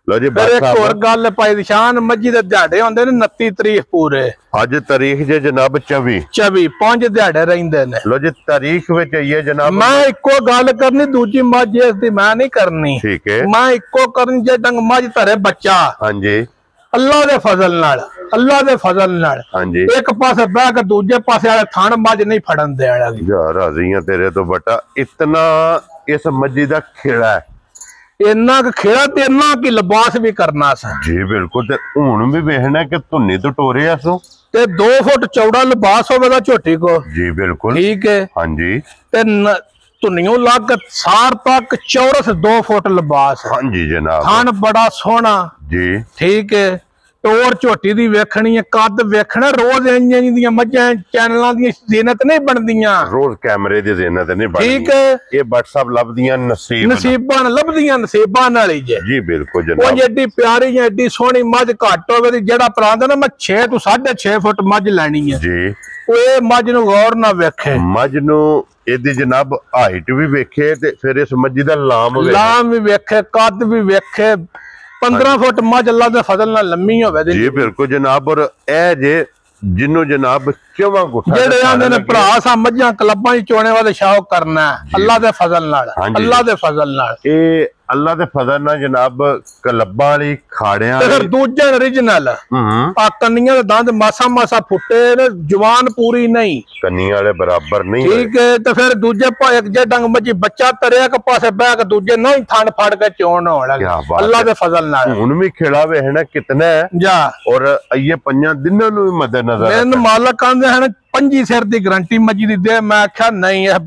लो जी फिर एक और गल भाई निशान मज्जी दे दिहाड़े होंदे ने 29 तारीख पूरे आज तारीख जे जनाब 24 5 दिहाड़े रहिंदे ने लो जी तारीख विच ये जनाब मैं इको गल करनी दूजी मज इस दी मैं नहीं करनी ठीक है मैं इको करनी जे डंग मज धरे बच्चा हां जी अल्लाह दे फजल नाल अल्लाह दे फजल नाल हां जी एक पासे बैठ के दूजे पासे वाले थान मज नहीं फड़न देना यार राजियां तेरे तो बटा इतना इस मज्जी दा खेड़ा है इन्ना खेड़ा ते इन्ना की लिबास भी करना सा जी बिल्कुल ते हुन भी वेखना कि धुन्नी तो टोरे असो ते 2 फुट चौड़ा लिबास होवेगा झोटी को जी बिल्कुल ठीक है हां जी ते धुनियों लग सार तक चौरस 2 फुट लिबास हां जी जनाब थान बड़ा सोहना जी ठीक है ਟੋਰ ਝੋਟੀ ਦੀ ਵੇਖਣੀ ਹੈ, ਕੱਦ ਵੇਖਣਾ, ਰੋਜ਼ ਇੰਜ ਦੀਆਂ ਮੱਝਾਂ ਚੈਨਲਾਂ ਦੀਆਂ ਜ਼ੀਨਤ ਨਹੀਂ ਬਣਦੀਆਂ, ਰੋਜ਼ ਕੈਮਰੇ ਦੀ ਜ਼ੀਨਤ ਨਹੀਂ ਬਣਦੀ। ਠੀਕ ਹੈ, ਇਹ WhatsApp ਲੱਭਦੀਆਂ ਨਸੀਬਾਂ ਲੱਭਦੀਆਂ, ਨਸੀਬਾਂ ਨਾਲ ਹੀ ਜੇ। ਜੀ ਬਿਲਕੁਲ ਉਹ ਜਨਾਬ। ਐਡੀ ਪਿਆਰੀ ਜਾਂ ਐਡੀ ਸੋਹਣੀ ਮੱਝ ਘੱਟ ਹੋਵੇ ਤੇ ਜਿਹੜਾ ਪਰਾਂਦਾ ਨਾ ਮੈਂ 6 ਤੋਂ 6.5 ਫੁੱਟ ਮੱਝ ਲੈਣੀ ਹੈ, ਜੀ ਉਹ ਇਹ ਮੱਝ ਨੂੰ ਗੌਰ ਨਾ ਵੇਖੇ, ਮੱਝ ਨੂੰ ਇਹਦੀ ਜਨਾਬ ਹਾਈਟ ਵੀ ਵੇਖੇ ਤੇ ਫਿਰ ਇਸ ਮੱਝ ਦਾ ਲਾਮ ਲਾਮ ਵੀ ਵੇਖੇ, ਕੱਦ ਵੀ ਵੇਖੇ। 15 ਫੁੱਟ ਮੱਝ ਅੱਲਾ ਦੇ ਫਜ਼ਲ ਨਾਲ ਲੰਮੀ ਹੋਵੇ ਤੇ ਜੀ ਬਿਲਕੁਲ ਜਨਾਬ। ਔਰ ਇਹ ਜੇ ਜਿਹਨੂੰ ਜਨਾਬ ਚਵਾਂ ਗੁੱਠਾ ਜਿਹੜੇ ਆਂਦੇ ਨੇ ਭਰਾ ਸਾ ਮੱਝਾਂ ਕਲੱਬਾਂ 'ਚ ਚੋਣੇ ਵਾਲੇ ਸ਼ੌਕ ਕਰਨਾ ਅੱਲਾ ਦੇ ਫਜ਼ਲ ਨਾਲ, ਅੱਲਾ ਦੇ ਫਜ਼ਲ ਨਾਲ। ਇਹ ਅੱਲਾ ਦੇ ਫਜ਼ਲ ਨਾਲ ਜਨਾਬ ਕਲੱਬਾਂ ਵਾਲੀ ਖਾੜਿਆਂ ਤੇ ਫਿਰ ਦੂਜੇ ਓਰੀਜਨਲ ਆ ਕੰਨੀਆਂ ਦੇ ਦੰਦ ਮਾਸਾ ਮਾਸਾ ਫੁੱਟੇ ਨੇ, ਜਵਾਨ ਪੂਰੀ ਨਹੀਂ, ਕੰਨੀਆਂ ਵਾਲੇ ਬਰਾਬਰ ਨਹੀਂ। ਠੀਕ ਹੈ। ਤੇ ਫਿਰ ਦੂਜੇ ਭਾਵੇਂ ਜੇ ਡੰਗ ਮੱਝੀ ਬੱਚਾ ਤਰਿਆ ਇੱਕ ਪਾਸੇ ਬਹਿ ਕੇ ਦੂਜੇ ਨਹੀਂ ਥਣ ਫੜ ਕੇ ਚੋਣ ਹੋਣ ਲੱਗੇ ਅੱਲਾ ਦੇ ਫਜ਼ਲ ਨਾਲ। ਹੁਣ ਵੀ ਖੇੜਾ ਵੇਖਣਾ ਕਿਤਨਾ ਹੈ ਜਾ। ਔਰ ਇਹ ਪੰਜਾਂ ਦਿਨਾਂ ਨੂੰ ਵੀ ਮੱਦੇ ਨਜ਼ਰ ਮੈਨੂੰ ਮਾਲਕ ਕਹਿੰਦੇ ਹਨ 25 ਸਿਰ ਦੀ ਗਰੰਟੀ ਮੱਝੀ ਦੀ ਦੇ। ਮੈਂ ਆਖਿਆ ਨਹੀਂ, ਇਹ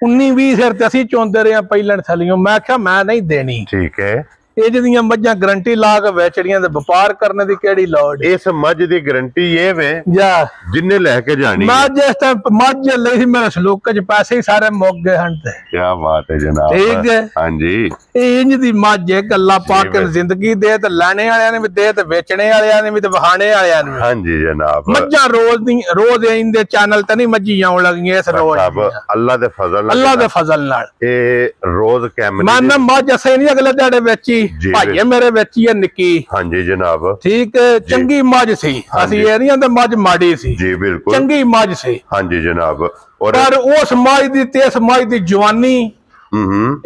19-20 ਸਿਰ ਤੇ ਅਸੀਂ ਚੋਂਦੇ ਰਹੇ ਪਹਿਲਾਂ ਥਲੀਓ। ਮੈਂ ਆਖਿਆ ਮੈਂ ਨਹੀਂ ਦੇਣੀ। ਠੀਕ ਹੈ। ਇਹ ਜਿਹੜੀਆਂ ਮੱਝਾਂ ਗਰੰਟੀ ਲਾ ਕੇ ਵੇਚੜੀਆਂ ਦੇ ਵਪਾਰ ਕਰਨ ਦੀ ਕਿਹੜੀ ਲੋੜ? ਇਸ ਮੱਝ ਦੀ ਗਰੰਟੀ ਇਹ ਵੇ ਜਾ ਜਿੰਨੇ ਲੈ ਕੇ ਜਾਣੀ। ਮੈਂ ਜਿਸ ਟਾਈਮ ਮੱਝ ਲਈ ਸੀ ਮੇਰੇ ਸਲੂਕ ਚ ਪੈਸੇ ਹੀ ਸਾਰੇ ਮੁੱਕ ਗਏ ਹਨ ਤੇ। ਕੀ ਬਾਤ ਹੈ ਜਨਾਬ। ਠੀਕ ਹੈ। ਹਾਂਜੀ ਇਹ ਇੰਜ ਦੀ ਮੱਝ ਹੈ, ਅੱਲਾ ਪਾਕ ਨੇ ਜ਼ਿੰਦਗੀ ਦੇ ਤੇ ਲੈਣੇ ਵਾਲਿਆਂ ਨੇ ਵੀ ਦੇ ਤੇ ਵੇਚਣੇ ਵਾਲਿਆਂ ਨੇ ਵੀ ਤੇ ਵਹਾਣੇ ਵਾਲਿਆਂ ਨੇ। ਹਾਂਜੀ ਜਨਾਬ। ਮੱਝਾਂ ਰੋਜ਼ ਇੰਦੇ ਚੈਨਲ ਤੇ ਨਹੀਂ ਮੱਝੀਆਂ ਆਉਣ ਲੱਗੀਆਂ ਇਸ ਰੋਜ਼। ਅੱਲਾ ਦੇ ਫਜ਼ਲ ਨਾਲ, ਅੱਲਾ ਦੇ ਫਜ਼ਲ ਨਾਲ ਇਹ ਰੋਜ਼ ਕੈਮਰੇ ਮੈਂ ਨਾ ਮੱਝ ਅਸੇ ਨਹੀਂ ਅਗਲੇ ਦਿਹਾੜੇ ਵੇਚੀ, ਭਾਈਏ ਮੇਰੇ ਵੇਚੀ ਹੈ ਨਿੱਕੀ। ਹਾਂਜੀ ਜਨਾਬ। ਠੀਕ ਚੰਗੀ ਮੱਝ ਸੀ, ਅਸੀਂ ਇਹ ਨਹੀਂ ਆਂਦੇ ਮੱਝ ਮਾੜੀ ਸੀ। ਜੀ ਬਿਲਕੁਲ ਚੰਗੀ ਮੱਝ ਸੀ। ਹਾਂਜੀ ਜਨਾਬ। ਪਰ ਉਸ ਮੱਝ ਦੀ ਤੇ ਇਸ ਮੱਝ ਦੀ ਜਵਾਨੀ,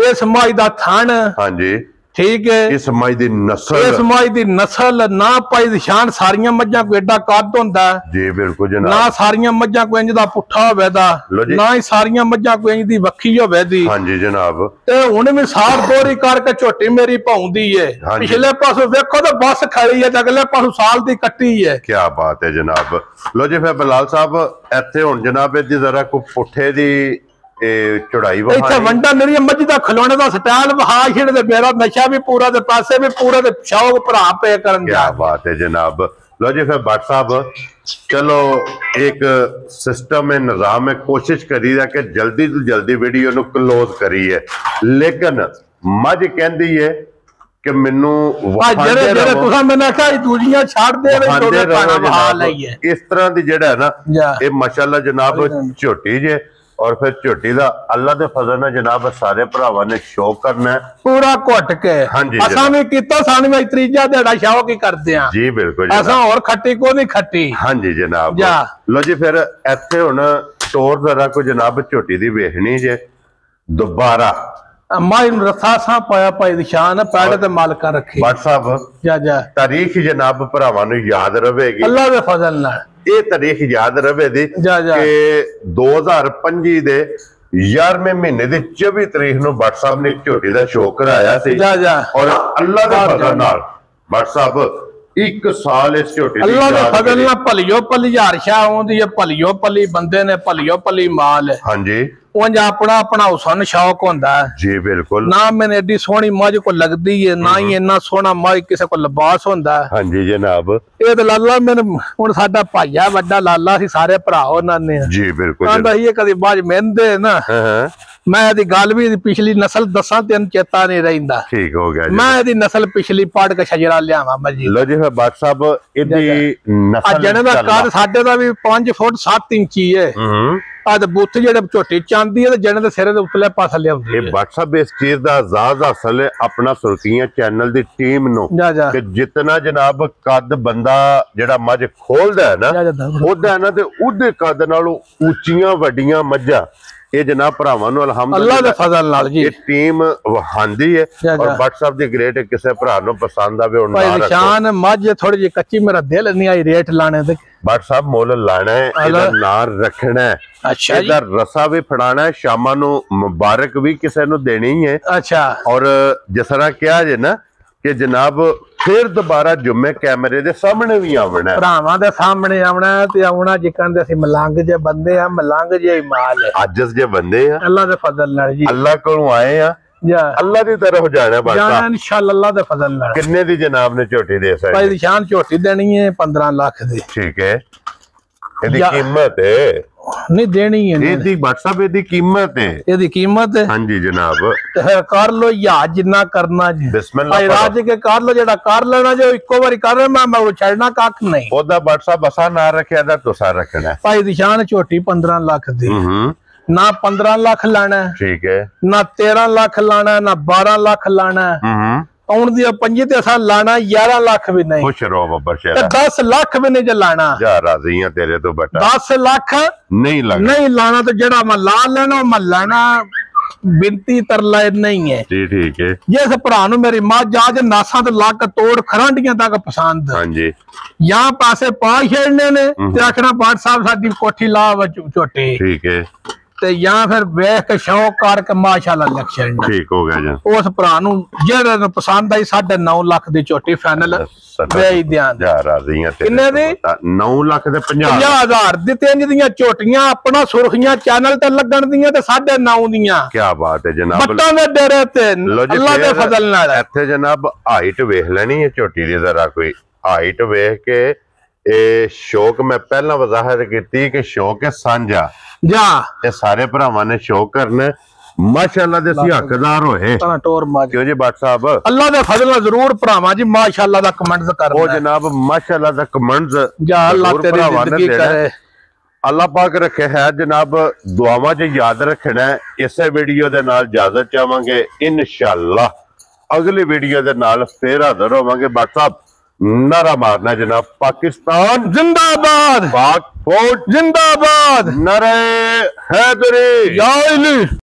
ਇਸ ਮੱਝ ਦਾ ਥਣ, ਹਾਂਜੀ ਠੀਕ ਹੈ, ਇਸ ਮੱਝ ਦੀ ਨਸਲ, ਇਸ ਮੱਝ ਦੀ ਨਸਲ ਨਾ ਪਾਈ ਦੀ ਸ਼ਾਨ। ਸਾਰੀਆਂ ਮੱਝਾਂ ਕੋਈ ਏਡਾ ਕੱਦ ਹੁੰਦਾ ਜੀ ਬਿਲਕੁਲ ਜਨਾਬ। ਨਾ ਸਾਰੀਆਂ ਮੱਝਾਂ ਕੋਈ ਇੰਜ ਦਾ ਪੁੱਠਾ ਹੋਵੇ ਦਾ, ਨਾ ਹੀ ਸਾਰੀਆਂ ਮੱਝਾਂ ਕੋਈ ਇੰਜ ਦੀ ਵੱਖੀ ਹੋਵੇ ਦੀ। ਹਾਂਜੀ ਜਨਾਬ। ਤੇ ਹੁਣ ਵੀ ਸਾਰ ਦੋਰੀ ਕਰਕੇ ਝੋਟੀ ਮੇਰੀ ਪਾਉਂਦੀ ਏ। ਪਿਛਲੇ ਪਾਸੋਂ ਵੇਖੋ ਤਾਂ ਬੱਸ ਖੜੀ ਹੈ ਤੇ ਅਗਲੇ ਪਾਸੋਂ ਸਾਲ ਦੀ ਕੱਟੀ ਹੈ। ਕੀ ਬਾਤ ਹੈ ਜਨਾਬ। ਲੋ ਜੀ ਫਿਰ ਬਲਾਲ ਸਾਹਿਬ ਇੱਥੇ ਹੁਣ ਜਨਾਬ ਇਹਦੀ ਜ਼ਰਾ ਕੋ ਪੁੱਠੇ ਦੀ ਚੜਾਈ ਇੱਥੇ ਵੰਡਾ ਮੇਰੀ ਮੱਝ ਦਾ ਖਲੋਣੇ ਦਾ ਸਟਾਈਲ ਵਹਾ ਛੇੜ ਦੇ ਮੇਰਾ ਨਸ਼ਾ ਵੀ ਪੂਰਾ ਤੇ ਪੈਸੇ ਵੀ ਪੂਰੇ ਤੇ ਸ਼ੌਕ ਭਰਾ ਪੇ ਕਰਨ ਜਾ। ਕੀ ਬਾਤ ਹੈ ਜਨਾਬ। लो जी फिर भट्ट साहब चलो एक सिस्टम है निजाम है कोशिश करी है कि जल्दी तो जल्दी वीडियो नु क्लोज करिए लेकिन मझ कहती है कि मैनू इस तरह की जेड़ा है ना ये माशाल्लाह जनाब झोटी जे और फिर झोटी दा अल्लाह दे फजल नाल जनाब सारे भरावां ने शौक करना है पूरा घुट के। हाँ जी असां भी कीता सानू भाई त्रीजा दिहाड़ा शौक ही करदे हां जी बिल्कुल असां और खट्टी को नहीं खट्टी। हाँ जी जनाब लो जी फिर इत्थे हुण टोर जरा को जनाब झोटी दी वेखनी जे दोबारा माई रसा सा पाया पाई निशान पैड़े ते मालका रखी भट्ट साहब तारीख जनाब भरावां नू याद रहेगी अल्लाह दे फजल नाल ये तारीख याद रहे दी कि 2025 दे 11वें महीने दी 24 तारीख नू भट्ट साहब ने झोटी दा शो कराया सी और अल्लाह दे फजल नाल भट्ट साहब एक साल इस झोटी दी अल्लाह दे फजल नाल भलियो भली हारशा आउंदी है भलियो भली बंदे ने भलियो भली माल है। हां जी उंज अपना अपना हुसन शौक होंदा है जी बिल्कुल ना मैंने एडी सोहनी मझ को लगदी है ना ही इन्ना सोहना मझ किसे को लिबास होंदा है। हां जी जनाब ये ते लाला मैंने हुन साडा भाईया वड्डा लाला सी सारे भरा ਉਹਨਾਂ ਨੇ जी बिल्कुल ਕਹਿੰਦਾ ਇਹ ਕਦੀ ਬਾਜ ਮਹਿੰਦੇ ਨਾ मैं दी गल भी पिछली नस्ल दसा तेन चेता नहीं रहिंदा ठीक हो गया मैं दी नस्ल पिछली पढ़ के शजरा लियावा मजी लो जी फिर भट्ट साहब इदी नस्ल जने दा कद साडे दा भी 5 फुट 7 इंच ही है आ ते बुੱਤ ਜਿਹੜੇ ਝੋਟੀ ਚਾਂਦੀ ਹੈ ਤੇ ਜਣੇ ਦੇ ਸਿਰੇ ਦੇ ਉੱਤਲੇ ਪਾਸੇ ਲਿਆਉਂਦੀ ਹੈ। ਇਹ ਭੱਟ ਸਾਹਿਬ ਇਸ ਚੀਜ਼ ਦਾ ਆਜ਼ਾਦ ਹਾਸਲ ਹੈ ਆਪਣਾ ਸੁਰਖੀਆਂ ਚੈਨਲ ਦੀ ਟੀਮ ਨੂੰ ਕਿ ਜਿੰਨਾ ਜਨਾਬ ਕੱਦ ਬੰਦਾ ਜਿਹੜਾ ਮੱਝ ਖੋਲਦਾ ਹੈ ਨਾ ਉਹਦਾ ਨਾ ਤੇ ਉਹਦੇ ਕੱਦ ਨਾਲੋਂ ਉੱਚੀਆਂ ਵੱਡੀਆਂ ਮੱਝਾਂ ਇਹ ਜਨਾਬ ਭਰਾਵਾਂ ਨੂੰ ਅਲਹਮਦੁਲਿਲਾ ਅੱਲਾਹ ਦੇ ਫਜ਼ਲ ਨਾਲ ਜੀ ਇਹ ਟੀਮ ਵਹਾਂਦੀ ਹੈ ਔਰ ਭੱਟ ਸਾਹਿਬ ਦੀ ਗ੍ਰੇਟ ਕਿਸੇ ਭਰਾ ਨੂੰ ਪਸੰਦ ਆਵੇ ਉਹਨਾਂ ਨਾਲ ਨਿਸ਼ਾਨ ਮੱਝ ਥੋੜੀ ਜਿਹੀ ਕੱਚੀ ਮੇਰਾ ਦਿਲ ਨਹੀਂ ਆਈ ਰੇਟ ਲਾਣੇ ਤੇ भट्ट साहब मोल लाना है इधर नार रखना है अच्छा इधर रसा भी फड़ाना है शामा नु मुबारक भी किसी नु देनी है अच्छा और जिस तरह क्या है ना कि जनाब फिर दोबारा जुम्मे कैमरे दे सामने भी आवना है भरावां दे सामने आवना है ते आवना जिकन दे असि मलंग जे बंदे आ मलंग जे माल है आजिज़ जे बंदे आ अल्लाह दे फजल नाल जी अल्लाह कोलों आए आ अल्लाह की तरफ जाना जाना इंशाअल्लाह अल्लाह दे फजल नाल। किन्ने दी जनाब ने झोटी दे सकते भाई निशान झोटी देनी है 15 लाख दी। ठीक है ਇਹਦੀ कीमत है नहीं देनी है ਇਹਦੀ WhatsApp ਇਹਦੀ कीमत है ਇਹਦੀ कीमत है। हाँ जी जनाब ਤੇ ਫਿਰ ਕਰ ਲੋ या जिन्ना करना जी बिस्मिल्लाह भाई राज के कर लो जेड़ा कर लेना जो इको बारी कर मैं छड़ना कख नहीं। ਉਹਦਾ WhatsApp ਅਸਾਂ ਨਾ ਰੱਖਿਆ ਦਾ ਤੁਸਾਂ ਰੱਖਣਾ ਹੈ। भाई निशान झोटी 15 लाख दी ना 15 लाख लाना है ठीक है ना 13 लाख लाना है ना 12 लाख लाना है आउण दी पंजी ते असा लाना 11 लाख भी नहीं। खुश रहो बब्बर ते शेरा 10 लाख भी नहीं लाना जा राजी हां तेरे तो बेटा 10 लाख नहीं लगना नहीं लाना तो जेड़ा मैं ला लेना मैं लाना बिनती तरला नहीं है जी ठीक है जिस भरा नु मेरी मां जाज नासा तो लक तोड़ खरांडियां तक पसंद हाँ जी यहाँ पासे पा छेड़ने ने ते आखना पाठ साहब साडी कोठी ला झोटी ठीक है ते यहाँ फिर वेख के शौक करके माशाल्लाह लक्षण ठीक हो गया जी उस भरा नु जेड़े नु पसंद आई 9.5 लाख दी झोटी फाइनल वे ध्यान जा राजी हां किन्ने दी 9 लाख दे 50,000 दी तीन दियां झोटियां अपना सुर्खियां चैनल ते लगन दियां ते 9.5 दियां। क्या बात है जनाब बट्टां दे डेरे ते अल्लाह दे फजल नाल ਇੱਥੇ जनाब हाइट वेख लेनी है झोटी दी जरा कोई हाइट वेख के ਇਹ ਸ਼ੌਕ ਮੈਂ ਪਹਿਲਾਂ ਵਜ਼ਾਹਰ ਕੀਤੀ ਕਿ ਸ਼ੌਕ ਹੈ ਸਾਂਝਾ जा ਇਹ ਸਾਰੇ ਭਰਾਵਾਂ ਨੇ ਸ਼ੌਕ ਕਰਨਾ ਮਾਸ਼ਾਅੱਲਾ ਦੇ ਅਸੀਂ ਹੱਕਦਾਰ ਹੋਏ तना टोर मार ਕਿਉਂ ਜੀ ਬੱਟ ਸਾਹਿਬ अल्लाह दे फजल नाल जरूर भरावां जी माशाअल्लाह दा कमेंट्स करना ਉਹ जनाब माशाअल्लाह ਦਾ ਕਮੈਂਟਸ जा अल्लाह तेरी जिंदगी करे ਅੱਲਾਹ ਪਾਕ ਰੱਖੇ ਹੈ ਜਨਾਬ ਦੁਆਵਾਂ 'ਚ ਯਾਦ ਰੱਖਣਾ ਇਸੇ ਵੀਡੀਓ ਦੇ ਨਾਲ ਇਜਾਜ਼ਤ ਚਾਹਾਂਗੇ ਇਨਸ਼ਾਅੱਲਾ ਅਗਲੀ ਵੀਡੀਓ ਦੇ ਨਾਲ ਫੇਰ ਹਾਜ਼ਰ ਹੋਵਾਂਗੇ ਬੱਟ ਸਾਹਿਬ नारा मारना जनाब पाकिस्तान जिंदाबाद पाक फौज जिंदाबाद नारे हैदरी या